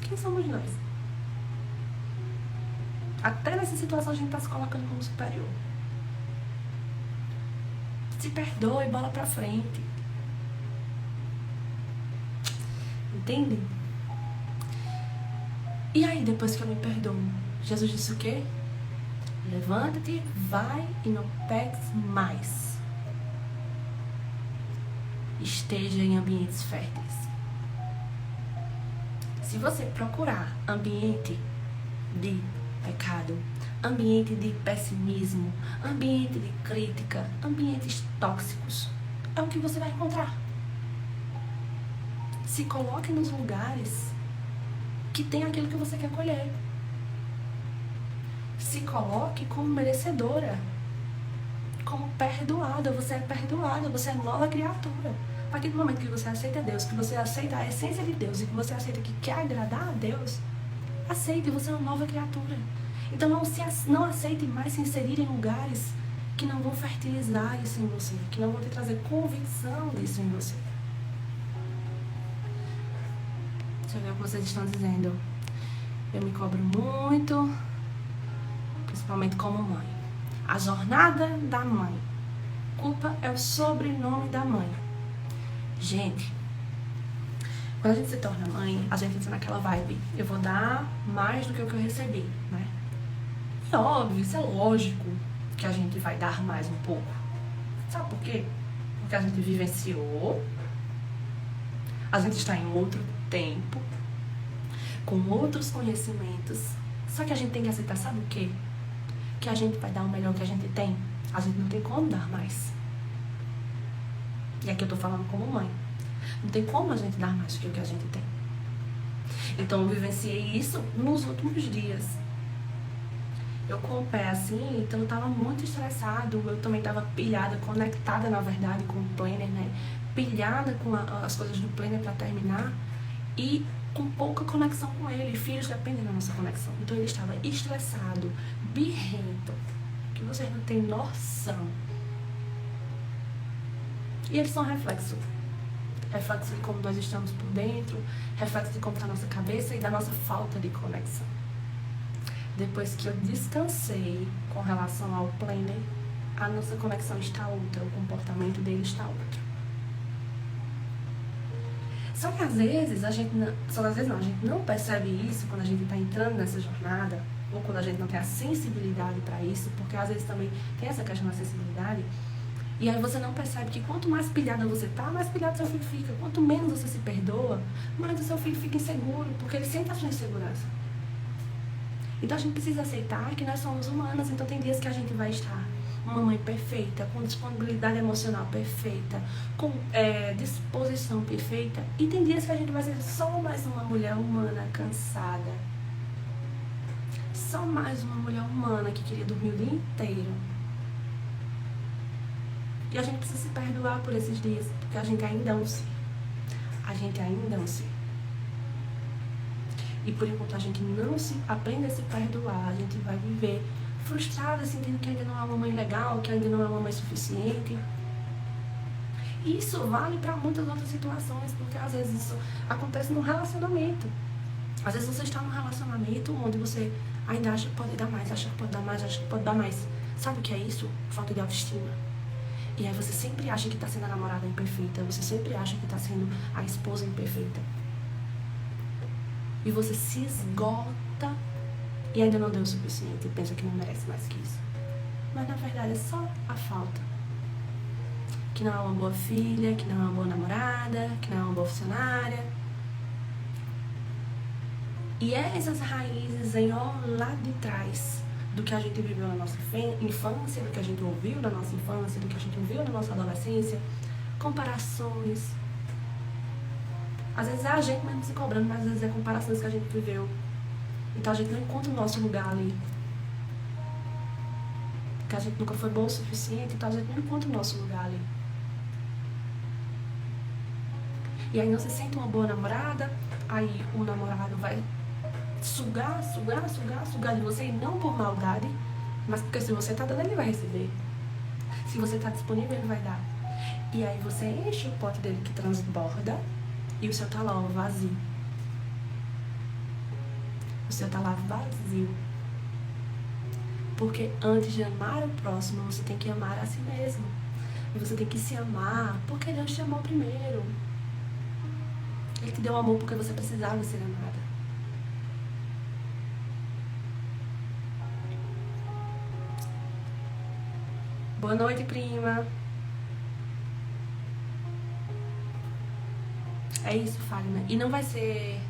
Quem somos nós? Até nessa situação a gente está se colocando como superior. Se perdoe, bola para frente. Entendem? E aí, depois que eu me perdoo, Jesus disse o quê? Levanta-te, vai e não peques mais. Esteja em ambientes férteis. Se você procurar ambiente de pecado, ambiente de pessimismo, ambiente de crítica, ambientes tóxicos, é o que você vai encontrar. Se coloque nos lugares que tem aquilo que você quer colher. Se coloque como merecedora, como perdoada. Você é perdoada, você é nova criatura. A partir do momento que você aceita Deus, que você aceita a essência de Deus e que você aceita que quer agradar a Deus, aceite, você é uma nova criatura. Então não aceite mais se inserir em lugares que não vão fertilizar isso em você, que não vão te trazer convicção disso em você. Deixa eu ver o que vocês estão dizendo. Eu me cobro muito, principalmente como mãe. A jornada da mãe. Culpa é o sobrenome da mãe. Gente, quando a gente se torna mãe, a gente entra naquela vibe. Eu vou dar mais do que o que eu recebi, né? E óbvio, isso é lógico que a gente vai dar mais um pouco. Sabe por quê? Porque a gente vivenciou, a gente está em outro tempo, com outros conhecimentos. Só que a gente tem que aceitar, sabe o quê? Que a gente vai dar o melhor que a gente tem. A gente não tem como dar mais. E aqui eu tô falando como mãe. Não tem como a gente dar mais do que o que a gente tem. Então eu vivenciei isso nos últimos dias. Eu com o pé assim, então eu tava muito estressado. Eu também tava pilhada, conectada na verdade com o planner, né? Pilhada com as coisas do planner pra terminar. E com pouca conexão com ele. Filhos dependem da nossa conexão. Então ele estava estressado, birrento. Que que vocês não têm noção. E eles são reflexo de como nós estamos por dentro, reflexo de como está a nossa cabeça e da nossa falta de conexão. Depois que eu descansei com relação ao planner, a nossa conexão está outra, o comportamento dele está outro. Só que às vezes a gente não percebe isso quando a gente está entrando nessa jornada, ou quando a gente não tem a sensibilidade para isso, porque às vezes também tem essa questão da sensibilidade, e aí você não percebe que quanto mais pilhada você tá, mais pilhado seu filho fica. Quanto menos você se perdoa, mais o seu filho fica inseguro, porque ele sente a sua insegurança. Então a gente precisa aceitar que nós somos humanas, então tem dias que a gente vai estar uma mãe perfeita, com disponibilidade emocional perfeita, com disposição perfeita, e tem dias que a gente vai ser só mais uma mulher humana cansada. Só mais uma mulher humana que queria dormir o dia inteiro. E a gente precisa se perdoar por esses dias, porque a gente ainda é um ser. A gente ainda é um ser. E por enquanto a gente não se aprende a se perdoar, a gente vai viver frustrada, sentindo que ainda não é uma mãe legal, que ainda não é uma mãe suficiente. E isso vale para muitas outras situações, porque às vezes isso acontece num relacionamento. Às vezes você está num relacionamento onde você ainda acha que pode dar mais, acha que pode dar mais, acha que pode dar mais. Sabe o que é isso? Falta de autoestima. E aí você sempre acha que está sendo a namorada imperfeita, você sempre acha que está sendo a esposa imperfeita. E você se esgota e ainda não deu o suficiente e pensa que não merece mais que isso. Mas na verdade é só a falta. Que não é uma boa filha, que não é uma boa namorada, que não é uma boa funcionária. E essas raízes aí, ó, lá de trás, do que a gente viveu na nossa infância, do que a gente ouviu na nossa infância, do que a gente ouviu na nossa adolescência, comparações. Às vezes é a gente mesmo se cobrando, mas às vezes é comparações que a gente viveu. Então a gente não encontra o nosso lugar ali. Porque a gente nunca foi bom o suficiente, então a gente não encontra o nosso lugar ali. E aí não se sente uma boa namorada, aí o namorado vai sugar de você, e não por maldade, mas porque se você tá dando, ele vai receber. Se você tá disponível, ele vai dar. E aí você enche o pote dele que transborda e o seu tá lá, ó, vazio. O seu tá lá vazio. Porque antes de amar o próximo, você tem que amar a si mesmo. E você tem que se amar porque Deus te amou primeiro. Ele te deu amor porque você precisava ser amada. Boa noite, prima. É isso, Fagner. E não vai ser...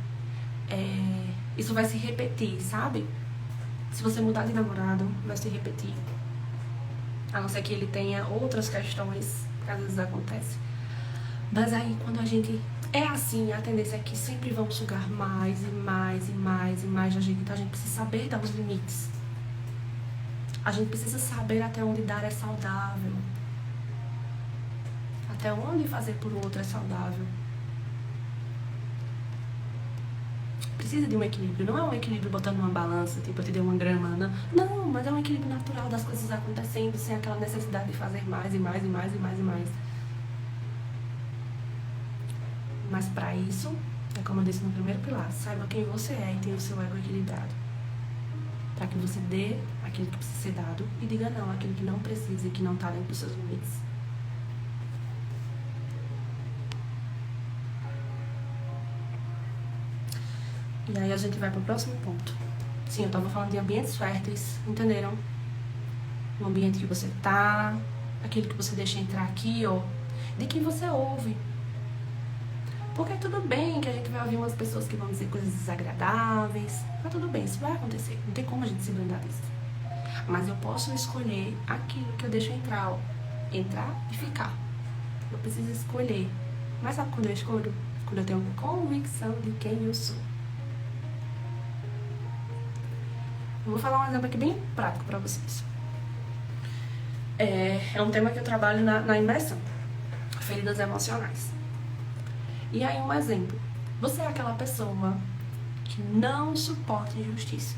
isso vai se repetir, sabe? Se você mudar de namorado, vai se repetir. A não ser que ele tenha outras questões que às vezes acontece. Mas aí, quando a gente é assim, a tendência é que sempre vão sugar mais e mais e mais e mais da gente. Então a gente precisa saber dar os limites. A gente precisa saber até onde dar é saudável. Até onde fazer por outro é saudável. Precisa de um equilíbrio. Não é um equilíbrio botando uma balança, tipo, eu te dei uma grama. Não, mas é um equilíbrio natural das coisas acontecendo, sem aquela necessidade de fazer mais e mais e mais e mais e mais. Mas pra isso, é como eu disse no primeiro pilar, saiba quem você é e tenha o seu ego equilibrado. Para que você dê aquilo que precisa ser dado e diga não àquilo que não precisa e que não está dentro dos seus limites. E aí a gente vai pro próximo ponto. Sim, eu tava falando de ambientes férteis, entenderam? O ambiente que você tá, aquilo que você deixa entrar aqui, ó, de quem você ouve. Porque tudo bem que a gente vai ouvir umas pessoas que vão dizer coisas desagradáveis. Mas tudo bem, isso vai acontecer. Não tem como a gente se blindar disso. Mas eu posso escolher aquilo que eu deixo entrar, ó. Entrar e ficar. Eu preciso escolher. Mas sabe quando eu escolho? Quando eu tenho convicção de quem eu sou. Eu vou falar um exemplo aqui bem prático pra vocês. É um tema que eu trabalho na imersão. Feridas emocionais. E aí, um exemplo. Você é aquela pessoa que não suporta injustiça.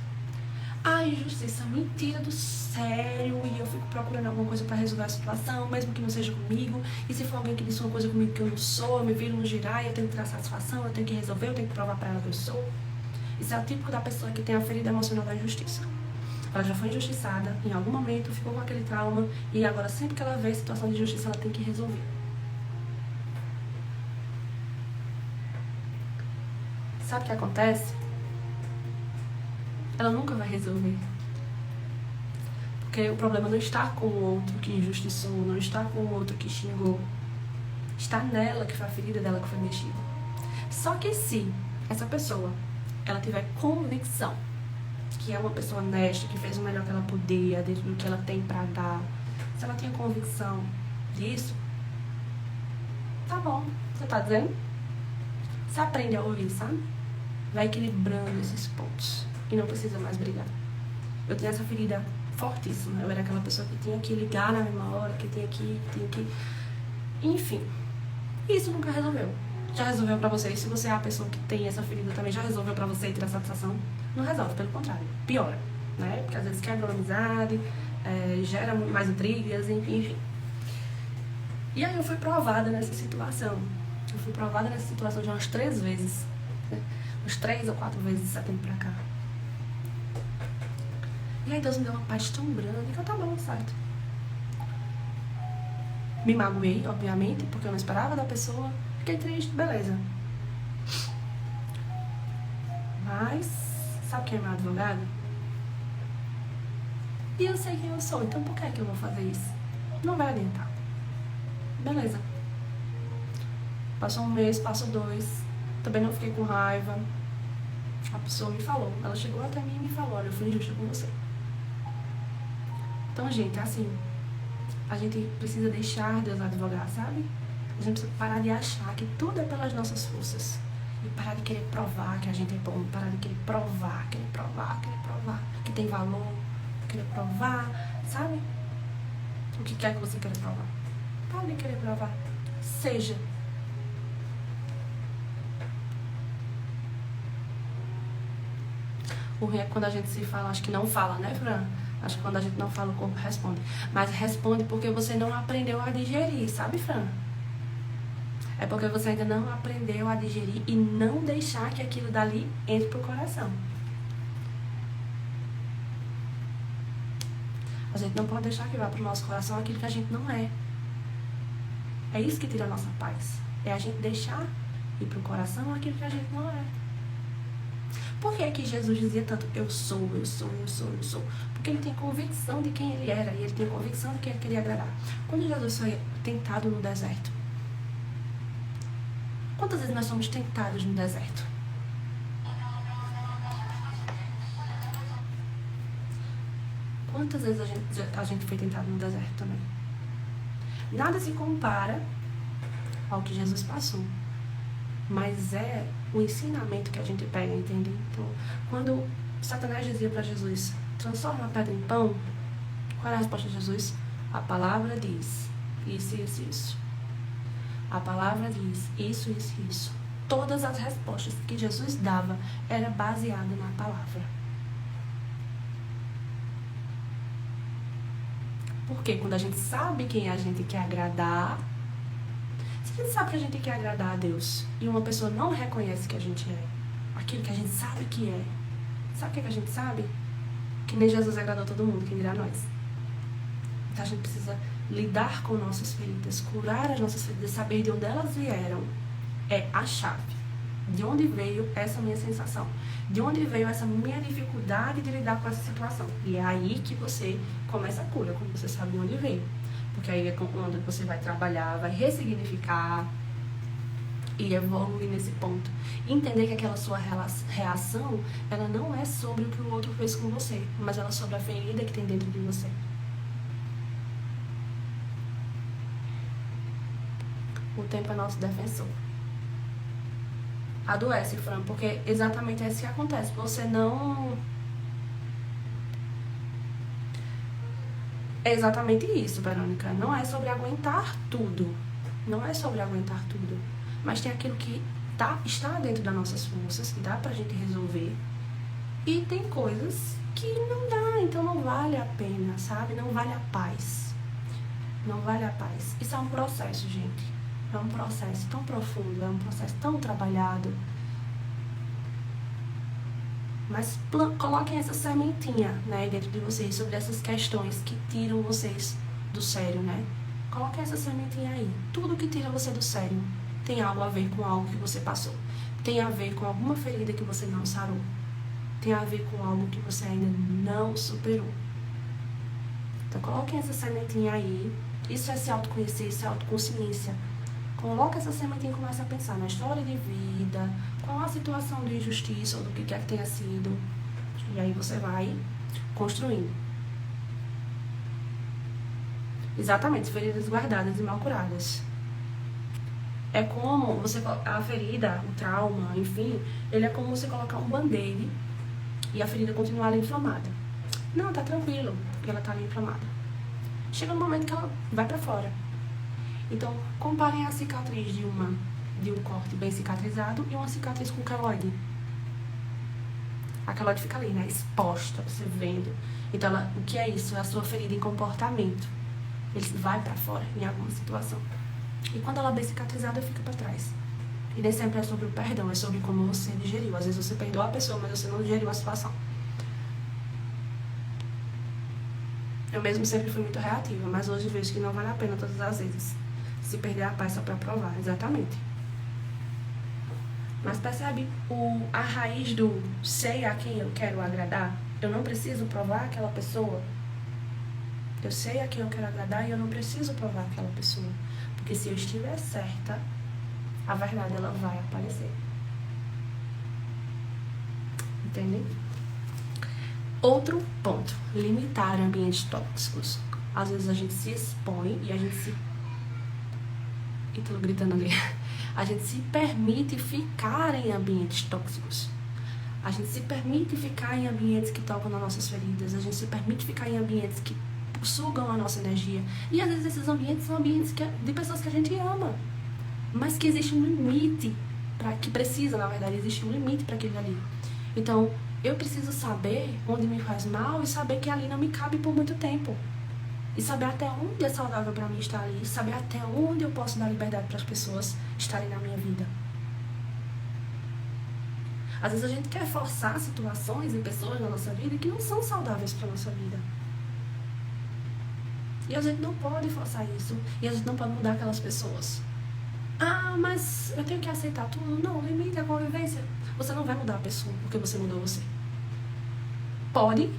A injustiça me tira do sério e eu fico procurando alguma coisa pra resolver a situação, mesmo que não seja comigo. E se for alguém que disse uma coisa comigo que eu não sou, eu me viro no girar e eu tenho que ter satisfação, eu tenho que resolver, eu tenho que provar pra ela que eu sou. Isso é o típico da pessoa que tem a ferida emocional da injustiça. Ela já foi injustiçada, em algum momento ficou com aquele trauma e agora sempre que ela vê situação de injustiça ela tem que resolver. Sabe o que acontece? Ela nunca vai resolver. Porque o problema não está com o outro que injustiçou, não está com o outro que xingou. Está nela, que foi a ferida dela que foi mexida. Só que se essa pessoa, ela tiver convicção que é uma pessoa honesta, que fez o melhor que ela podia, dentro do que ela tem pra dar, se ela tem convicção disso, tá bom, você tá dizendo? Você aprende a ouvir, sabe? Vai equilibrando esses pontos e não precisa mais brigar. Eu tinha essa ferida fortíssima, eu era aquela pessoa que tinha que ligar na mesma hora, que tinha que... Enfim, isso nunca resolveu. Já resolveu pra você? E se você é a pessoa que tem essa ferida também, já resolveu pra você ter essa satisfação? Não resolve, pelo contrário, piora, né? Porque às vezes quebra a amizade, gera mais intrigas, enfim. E aí eu fui provada nessa situação. Eu fui provada nessa situação já umas 3 vezes, né? Umas 3 ou 4 vezes de setembro pra cá. E aí Deus me deu uma paz tão grande que eu tava bom, certo? Me magoei, obviamente, porque eu não esperava da pessoa. Fiquei triste, beleza. Mas, sabe quem é meu advogado? E eu sei quem eu sou, então por que eu vou fazer isso? Não vai adiantar. Beleza. Passou 1 mês, passou 2. Também não fiquei com raiva. A pessoa me falou. Ela chegou até mim e me falou: olha, eu fui injusta com você. Então, gente, assim, a gente precisa deixar Deus advogar, sabe? A gente precisa parar de achar que tudo é pelas nossas forças. E parar de querer provar que a gente é bom. Parar de querer provar que tem valor. Querer provar, sabe? O que quer que você queira provar. Para de querer provar. Seja. O ruim é quando a gente se fala, acho que não fala, né, Fran? Acho que quando a gente não fala, o corpo responde. Mas responde porque você não aprendeu a digerir, sabe, Fran? É porque você ainda não aprendeu a digerir e não deixar que aquilo dali entre pro coração. A gente não pode deixar que vá pro nosso coração aquilo que a gente não é. É isso que tira a nossa paz. É a gente deixar ir pro coração aquilo que a gente não é. Por que que Jesus dizia tanto, eu sou? Porque ele tem convicção de quem ele era e ele tem convicção de quem ele queria agradar. Quando Jesus foi tentado no deserto, quantas vezes nós somos tentados no deserto? Quantas vezes a gente foi tentado no deserto também? Nada se compara ao que Jesus passou. Mas é o ensinamento que a gente pega, entende? Então, quando Satanás dizia para Jesus, transforma a pedra em pão, qual era a resposta de Jesus? A palavra diz isso. A palavra diz isso. Todas as respostas que Jesus dava eram baseadas na palavra. Porque quando a gente sabe quem a gente quer agradar, se a gente sabe que a gente quer agradar a Deus e uma pessoa não reconhece que a gente é aquilo que a gente sabe que é, sabe o que a gente sabe? Que nem Jesus agradou todo mundo, quem dirá nós. Então a gente precisa lidar com nossas feridas, curar as nossas feridas, saber de onde elas vieram é a chave. De onde veio essa minha sensação? De onde veio essa minha dificuldade de lidar com essa situação? E é aí que você começa a cura, quando você sabe de onde veio. Porque aí é quando você vai trabalhar, vai ressignificar e evoluir nesse ponto. Entender que aquela sua reação, ela não é sobre o que o outro fez com você, mas ela é sobre a ferida que tem dentro de você. O tempo é nosso defensor. Adoece, Fran, porque exatamente é isso que acontece. Você não... É exatamente isso, Verônica. Não é sobre aguentar tudo. Não é sobre aguentar tudo. Mas tem aquilo que está dentro das nossas forças, que dá pra gente resolver. E tem coisas que não dá, então não vale a pena, sabe? Não vale a paz. Não vale a paz. Isso é um processo, gente. É um processo tão profundo, é um processo tão trabalhado. Mas coloquem essa sementinha, né, dentro de vocês, sobre essas questões que tiram vocês do sério, né? Coloquem essa sementinha aí. Tudo que tira você do sério tem algo a ver com algo que você passou. Tem a ver com alguma ferida que você não sarou. Tem a ver com algo que você ainda não superou. Então coloquem essa sementinha aí. Isso é se autoconhecer, isso é autoconsciência. Coloca essa sementinha e começa a pensar na história de vida, qual a situação de injustiça ou do que quer que tenha sido. E aí você vai construindo. Exatamente, feridas guardadas e mal curadas. É como você, a ferida, o trauma, enfim, ele é como você colocar um band-aid e a ferida continuar ali inflamada. Não, tá tranquilo, porque ela tá ali inflamada. Chega um momento que ela vai pra fora. Então, comparem a cicatriz de um corte bem cicatrizado e uma cicatriz com queloide. A queloide fica ali, né, exposta, você vendo. Então, o que é isso? É a sua ferida em comportamento. Ele vai pra fora em alguma situação. E quando ela é bem cicatrizada, fica pra trás. E nem sempre é sobre o perdão, é sobre como você digeriu. Às vezes você perdoa a pessoa, mas você não digeriu a situação. Eu mesmo sempre fui muito reativa, mas hoje vejo que não vale a pena todas as vezes. Se perder a paz só pra provar, exatamente. Mas percebe a raiz do sei a quem eu quero agradar? Eu não preciso provar aquela pessoa. Eu sei a quem eu quero agradar e eu não preciso provar aquela pessoa. Porque se eu estiver certa, a verdade ela vai aparecer. Entendem? Outro ponto, limitar ambientes tóxicos. Às vezes a gente se expõe e a gente se... E tô gritando ali. A gente se permite ficar em ambientes tóxicos. A gente se permite ficar em ambientes que tocam nas nossas feridas. A gente se permite ficar em ambientes que sugam a nossa energia. E às vezes esses ambientes são ambientes de pessoas que a gente ama. Mas que existe um limite, que precisa, na verdade, existe um limite para aquele ali. Então, eu preciso saber onde me faz mal e saber que ali não me cabe por muito tempo. E saber até onde é saudável para mim estar ali. Saber até onde eu posso dar liberdade para as pessoas estarem na minha vida. Às vezes a gente quer forçar situações e pessoas na nossa vida que não são saudáveis para a nossa vida. E a gente não pode forçar isso. E a gente não pode mudar aquelas pessoas. Ah, mas eu tenho que aceitar tudo. Não, limite a convivência. Você não vai mudar a pessoa porque você mudou você. Pode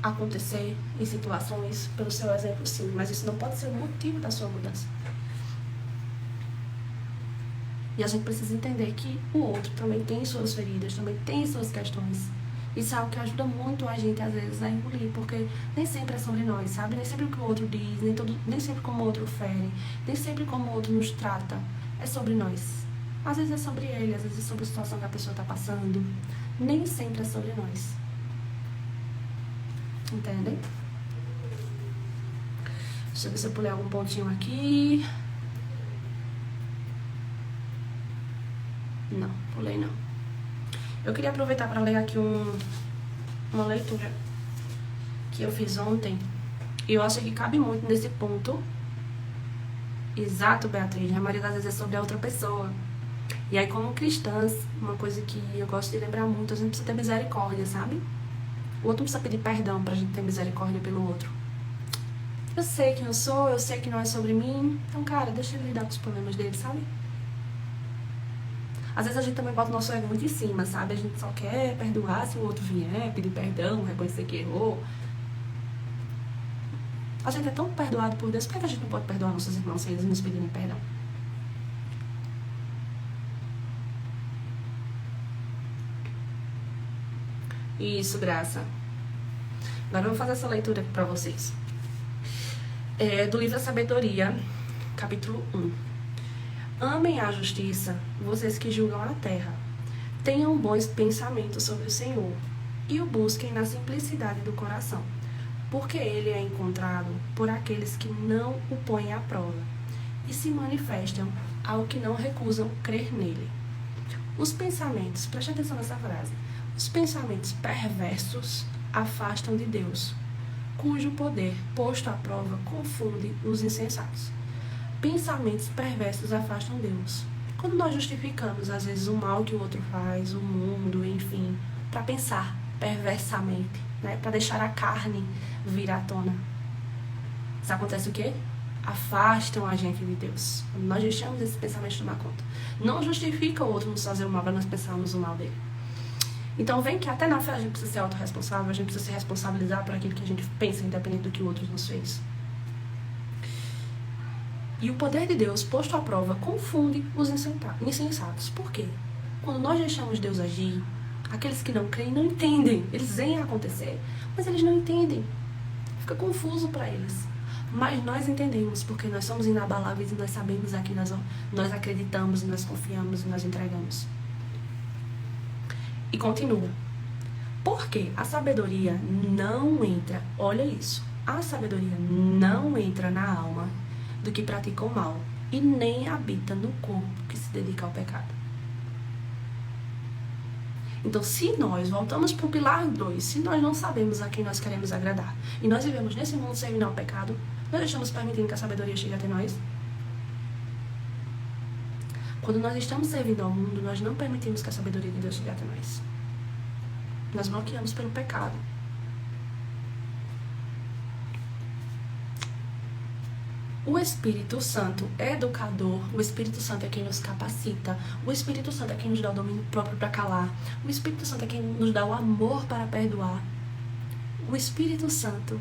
acontecer em situações, pelo seu exemplo, sim. Mas isso não pode ser o motivo da sua mudança. E a gente precisa entender que o outro também tem suas feridas, também tem suas questões. Isso é algo que ajuda muito a gente, às vezes, a engolir, porque nem sempre é sobre nós, sabe? Nem sempre o que o outro diz, nem sempre como o outro fere, nem sempre como o outro nos trata. É sobre nós. Às vezes é sobre ele, às vezes é sobre a situação que a pessoa está passando. Nem sempre é sobre nós. Entendem? Deixa eu ver se eu pulei algum pontinho aqui. Não, pulei não. Eu queria aproveitar para ler aqui uma leitura que eu fiz ontem. E eu acho que cabe muito nesse ponto. Exato, Beatriz. A maioria das vezes é sobre a outra pessoa. E aí, como cristãs, uma coisa que eu gosto de lembrar muito, a gente precisa ter misericórdia, sabe? O outro não precisa pedir perdão pra gente ter misericórdia pelo outro. Eu sei quem eu sou, eu sei que não é sobre mim. Então, cara, deixa ele lidar com os problemas dele, sabe? Às vezes a gente também bota o nosso ego muito em cima, sabe? A gente só quer perdoar se o outro vier, pedir perdão, reconhecer que errou. A gente é tão perdoado por Deus, por que a gente não pode perdoar nossos irmãos sem eles nos pedirem perdão? Isso, Graça. Agora eu vou fazer essa leitura aqui pra vocês. Do livro A Sabedoria, capítulo 1. Amem a justiça, vocês que julgam a terra. Tenham bons pensamentos sobre o Senhor e o busquem na simplicidade do coração, porque ele é encontrado por aqueles que não o põem à prova e se manifestam ao que não recusam crer nele. Os pensamentos, preste atenção nessa frase, Os pensamentos perversos afastam de Deus, cujo poder, posto à prova, confunde os insensatos. Pensamentos perversos afastam Deus. Quando nós justificamos, às vezes, o mal que o outro faz, o mundo, enfim, para pensar perversamente, né? Para deixar a carne vir à tona. Isso acontece o quê? Afastam a gente de Deus. Quando nós deixamos esse pensamento tomar conta. Não justifica o outro nos fazer o mal para nós pensarmos o mal dele. Então vem que até na fé a gente precisa ser autorresponsável, a gente precisa se responsabilizar por aquilo que a gente pensa, independente do que o outro nos fez. E o poder de Deus, posto à prova, confunde os insensatos. Por quê? Quando nós deixamos Deus agir, aqueles que não creem não entendem. Eles veem acontecer, mas eles não entendem. Fica confuso para eles. Mas nós entendemos, porque nós somos inabaláveis e nós sabemos a quem nós acreditamos, nós confiamos e nós entregamos. E continua. Porque a sabedoria não entra, olha isso, a sabedoria não entra na alma do que pratica o mal e nem habita no corpo que se dedica ao pecado. Então, se nós voltamos para o pilar 2, se nós não sabemos a quem nós queremos agradar e nós vivemos nesse mundo servindo ao pecado, nós estamos permitindo que a sabedoria chegue até nós? Quando nós estamos servindo ao mundo, nós não permitimos que a sabedoria de Deus chegue até nós. Nós bloqueamos pelo pecado. O Espírito Santo é educador, o Espírito Santo é quem nos capacita, o Espírito Santo é quem nos dá o domínio próprio para calar, o Espírito Santo é quem nos dá o amor para perdoar. O Espírito Santo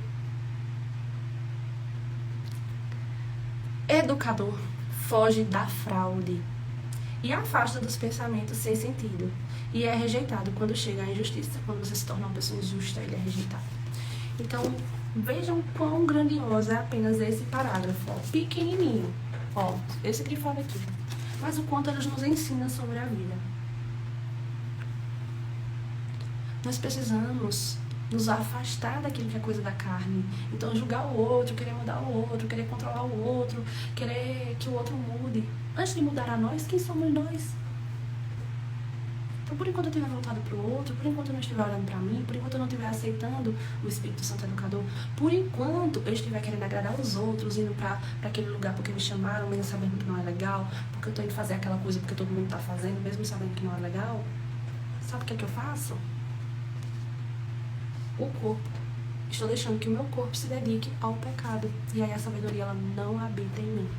educador foge da fraude e afasta dos pensamentos sem sentido e é rejeitado quando chega à injustiça. Quando você se torna uma pessoa injusta, ele é rejeitado. Então, vejam quão grandioso é apenas esse parágrafo, ó, pequenininho, ó, esse que fala aqui, mas o quanto eles nos ensinam sobre a vida. Nós precisamos nos afastar daquilo que é coisa da carne. Então, julgar o outro, querer mudar o outro, querer controlar o outro, querer que o outro mude. Antes de mudar a nós, quem somos nós? Então, por enquanto eu estiver voltado para o outro, por enquanto eu não estiver olhando para mim, por enquanto eu não estiver aceitando o Espírito Santo Educador, por enquanto eu estiver querendo agradar os outros, indo para aquele lugar porque me chamaram, mesmo sabendo que não é legal, porque eu estou indo fazer aquela coisa porque todo mundo está fazendo, mesmo sabendo que não é legal, sabe o que é que eu faço? O corpo. Estou deixando que o meu corpo se dedique ao pecado. E aí a sabedoria, ela não habita em mim.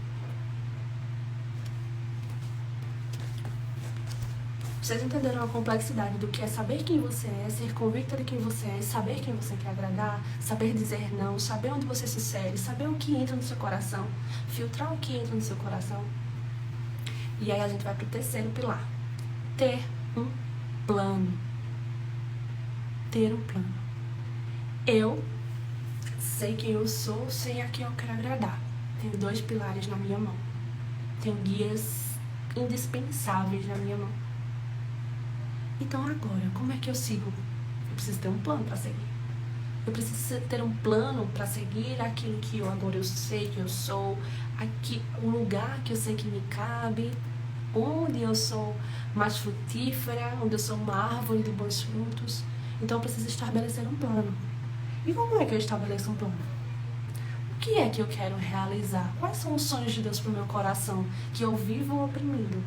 Vocês entenderam a complexidade do que é saber quem você é, ser convicta de quem você é, saber quem você quer agradar, saber dizer não, saber onde você se insere, saber o que entra no seu coração, filtrar o que entra no seu coração. E aí a gente vai para o terceiro pilar. Ter um plano. Ter um plano. Eu sei quem eu sou, sei a quem eu quero agradar. Tenho 2 pilares na minha mão. Tenho guias indispensáveis na minha mão. Então agora, como é que eu sigo? Eu preciso ter um plano para seguir. Eu preciso ter um plano para seguir aquilo que agora eu sei que eu sou, aqui, um lugar que eu sei que me cabe, onde eu sou mais frutífera, onde eu sou uma árvore de bons frutos. Então eu preciso estabelecer um plano. E como é que eu estabeleço um plano? O que é que eu quero realizar? Quais são os sonhos de Deus para o meu coração que eu vivo oprimindo?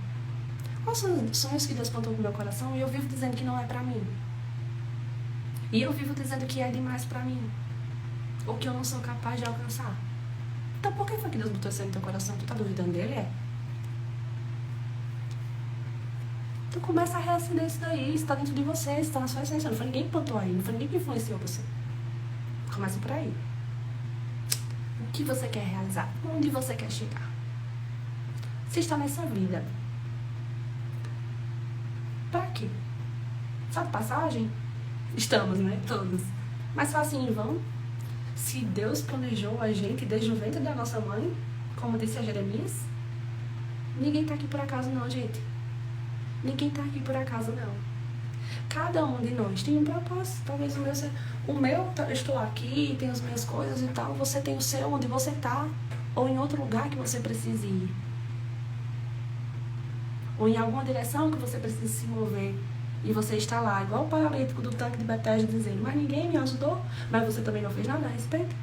Quais são os sonhos que Deus plantou no meu coração e eu vivo dizendo que não é para mim? E eu vivo dizendo que é demais para mim, ou que eu não sou capaz de alcançar. Então por que foi que Deus botou isso aí no teu coração? Tu tá duvidando dele? É? Então começa a reacender isso daí, isso tá dentro de você, isso tá na sua essência. Não foi ninguém que plantou aí, não foi ninguém que influenciou você. Começa por aí. O que você quer realizar? Onde você quer chegar? Você está nessa vida. Pra quê? Só de passagem? Estamos, né? Todos. Mas só assim em vão? Se Deus planejou a gente desde o ventre da nossa mãe, como disse a Jeremias, ninguém tá aqui por acaso não, gente. Ninguém tá aqui por acaso não. Cada um de nós tem um propósito. Talvez o meu eu estou aqui, tem as minhas coisas e tal. Você tem o seu, onde você tá, ou em outro lugar que você precise ir. Ou em alguma direção que você precisa se mover. E você está lá, igual o paralítico do tanque de Betesda, dizendo, mas ninguém me ajudou, mas você também não fez nada a respeito.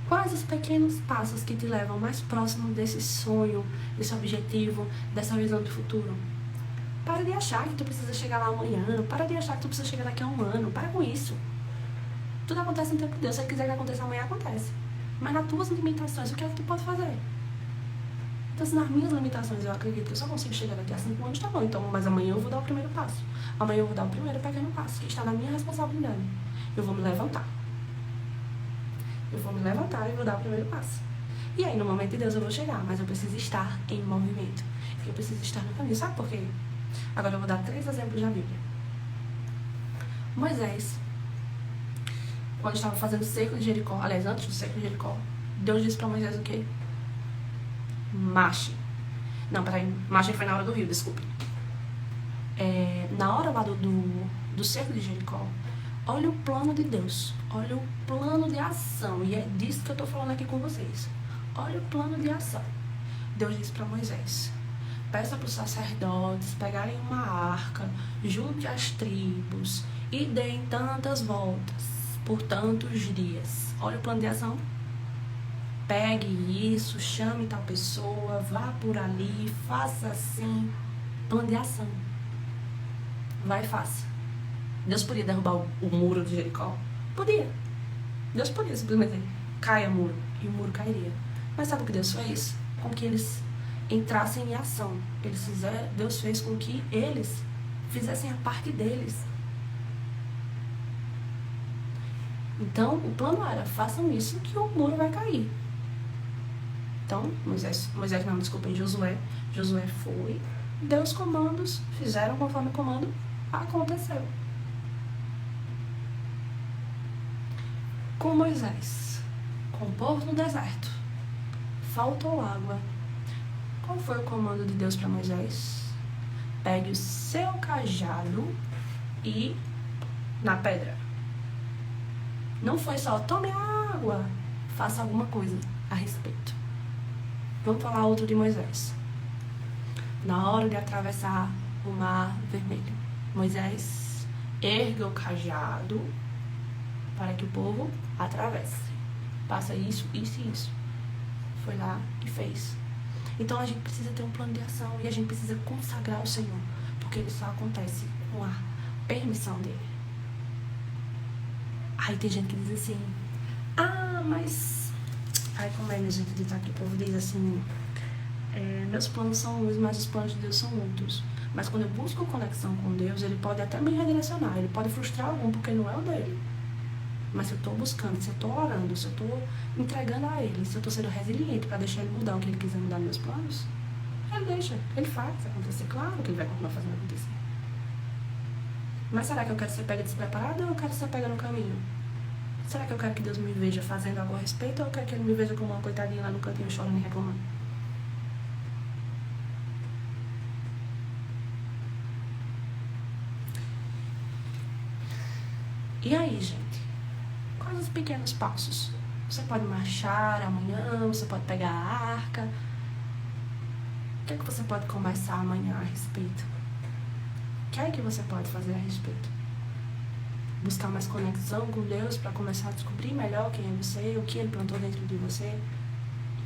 Quais os pequenos passos que te levam mais próximo desse sonho, desse objetivo, dessa visão de futuro? Para de achar que tu precisa chegar lá amanhã, para de achar que tu precisa chegar daqui a um ano, para com isso. Tudo acontece no tempo de Deus, se ele quiser que aconteça amanhã, acontece. Mas nas tuas limitações, o que é que tu pode fazer? Então, se nas minhas limitações eu acredito que eu só consigo chegar daqui a 5 anos, tá bom. Então, mas amanhã eu vou dar o primeiro passo. Amanhã eu vou dar o primeiro pequeno passo, que está na minha responsabilidade. Eu vou me levantar. Eu vou me levantar e vou dar o primeiro passo. E aí, no momento de Deus, eu vou chegar, mas eu preciso estar em movimento. Eu preciso estar no caminho. Sabe por quê? Agora eu vou dar 3 exemplos da Bíblia. Moisés, quando estava fazendo o cerco de Jericó, aliás, antes do cerco de Jericó, Deus disse para Moisés o quê? Marche. Não, peraí, marche foi na hora do rio, desculpe. Na hora lá do cerco de Jericó, olha o plano de Deus, olha o plano de ação, e é disso que eu tô falando aqui com vocês. Olha o plano de ação. Deus disse para Moisés, peça para os sacerdotes pegarem uma arca, junte as tribos e deem tantas voltas por tantos dias. Olha o plano de ação. Pegue isso, chame tal pessoa, vá por ali, faça assim. Plano de ação. Vai e faça. Deus podia derrubar o muro de Jericó? Podia. Deus podia simplesmente caia o muro e o muro cairia. Mas sabe o que Deus fez? Com que eles entrassem em ação. Deus fez com que eles fizessem a parte deles. Então, o plano era, façam isso que o muro vai cair. Então, Josué foi, deu os comandos, fizeram conforme o comando, aconteceu. Com Moisés, com o povo no deserto, faltou água. Qual foi o comando de Deus para Moisés? Pegue o seu cajado e na pedra. Não foi só tome água, faça alguma coisa a respeito. Vamos falar outro de Moisés. Na hora de atravessar o mar vermelho, Moisés ergue o cajado para que o povo atravesse. Passa isso, isso e isso. Foi lá e fez. Então a gente precisa ter um plano de ação e a gente precisa consagrar o Senhor, porque ele só acontece com a permissão dele. Aí tem gente que diz assim, mas... Aí como é, minha gente, de estar aqui, o povo diz assim, meus planos são uns, mas os planos de Deus são outros. Mas quando eu busco conexão com Deus, ele pode até me redirecionar, ele pode frustrar algum, porque não é o dele. Mas se eu estou buscando, se eu estou orando, se eu estou entregando a ele, se eu estou sendo resiliente para deixar ele mudar o que ele quiser mudar nos meus planos, ele deixa, ele faz acontecer. Claro que ele vai continuar fazendo acontecer. Mas será que eu quero ser pega despreparada ou eu quero ser pega no caminho? Será que eu quero que Deus me veja fazendo algo a respeito ou eu quero que ele me veja como uma coitadinha lá no cantinho chorando e reclamando? E aí, gente? Quais os pequenos passos? Você pode marchar amanhã, você pode pegar a arca. O que é que você pode conversar amanhã a respeito? O que é que você pode fazer a respeito? Buscar mais conexão com Deus para começar a descobrir melhor quem é você, o que ele plantou dentro de você.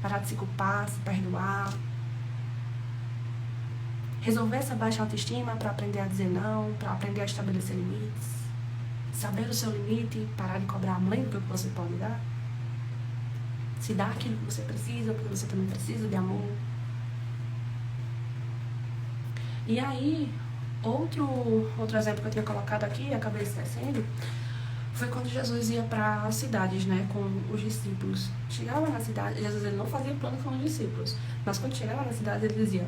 Parar de se culpar, se perdoar. Resolver essa baixa autoestima para aprender a dizer não, para aprender a estabelecer limites. Saber o seu limite, parar de cobrar além do que você pode dar. Se dar aquilo que você precisa, porque você também precisa de amor. E aí, outro exemplo que eu tinha colocado aqui, acabei esquecendo, foi quando Jesus ia para as cidades, né, com os discípulos. Chegava na cidade, Jesus ele não fazia plano com os discípulos, mas quando chegava na cidade ele dizia,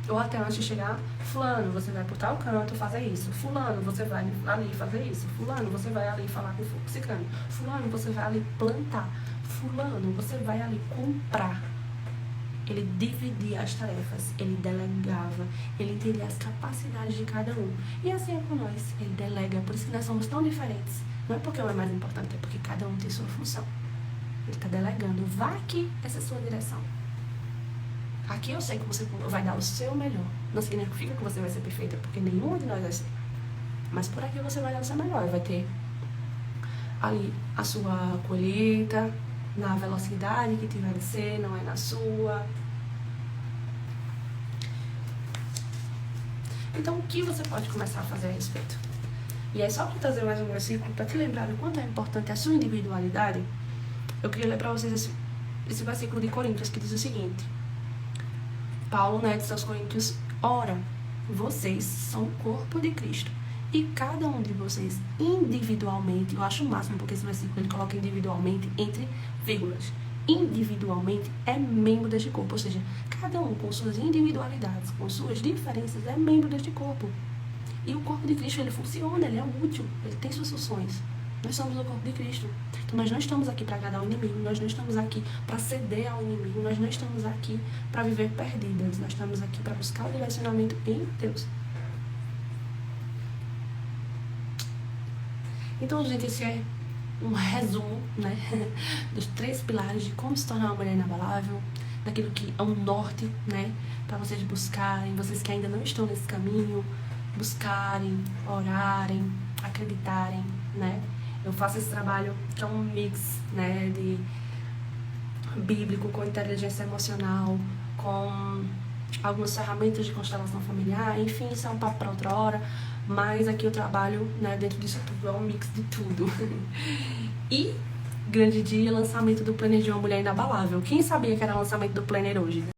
ou até antes de chegar, fulano, você vai por tal canto fazer isso, fulano, você vai ali fazer isso, fulano, você vai ali falar com o ciclano, fulano, você vai ali plantar, fulano, você vai ali comprar. Ele dividia as tarefas, ele delegava, ele entendia as capacidades de cada um. E assim é com nós, ele delega, por isso que nós somos tão diferentes. Não é porque um é mais importante, é porque cada um tem sua função. Ele está delegando, vá aqui, essa é a sua direção. Aqui eu sei que você vai dar o seu melhor. Não significa que você vai ser perfeita, porque nenhuma de nós vai ser. Mas por aqui você vai dar o seu melhor. Vai ter ali a sua colheita, na velocidade que tiver de ser, não é na sua. Então, o que você pode começar a fazer a respeito? E aí, só para trazer mais um versículo, para te lembrar do quanto é importante a sua individualidade, eu queria ler para vocês esse versículo de Coríntios, que diz o seguinte. Paulo, né, diz aos Coríntios: ora, vocês são o corpo de Cristo, e cada um de vocês individualmente, eu acho o máximo, porque esse versículo ele coloca individualmente entre vírgulas, individualmente é membro deste corpo, ou seja, cada um com suas individualidades, com suas diferenças, é membro deste corpo. E o corpo de Cristo, ele funciona, ele é útil, ele tem suas funções. Nós somos o corpo de Cristo. Então nós não estamos aqui para agradar o inimigo, nós não estamos aqui para ceder ao inimigo, nós não estamos aqui para viver perdidas, nós estamos aqui para buscar o direcionamento em Deus. Então, gente, esse é um resumo, né, dos 3 pilares de como se tornar uma mulher inabalável, daquilo que é um norte, né, para vocês buscarem, vocês que ainda não estão nesse caminho, buscarem, orarem, acreditarem, né. Eu faço esse trabalho que é um mix, né, de bíblico com inteligência emocional, com algumas ferramentas de constelação familiar, enfim, isso é um papo para outra hora, mas aqui eu trabalho, né, dentro disso tudo, é um mix de tudo. E, grande dia, lançamento do Planner de uma Mulher Inabalável. Quem sabia que era lançamento do Planner hoje, né?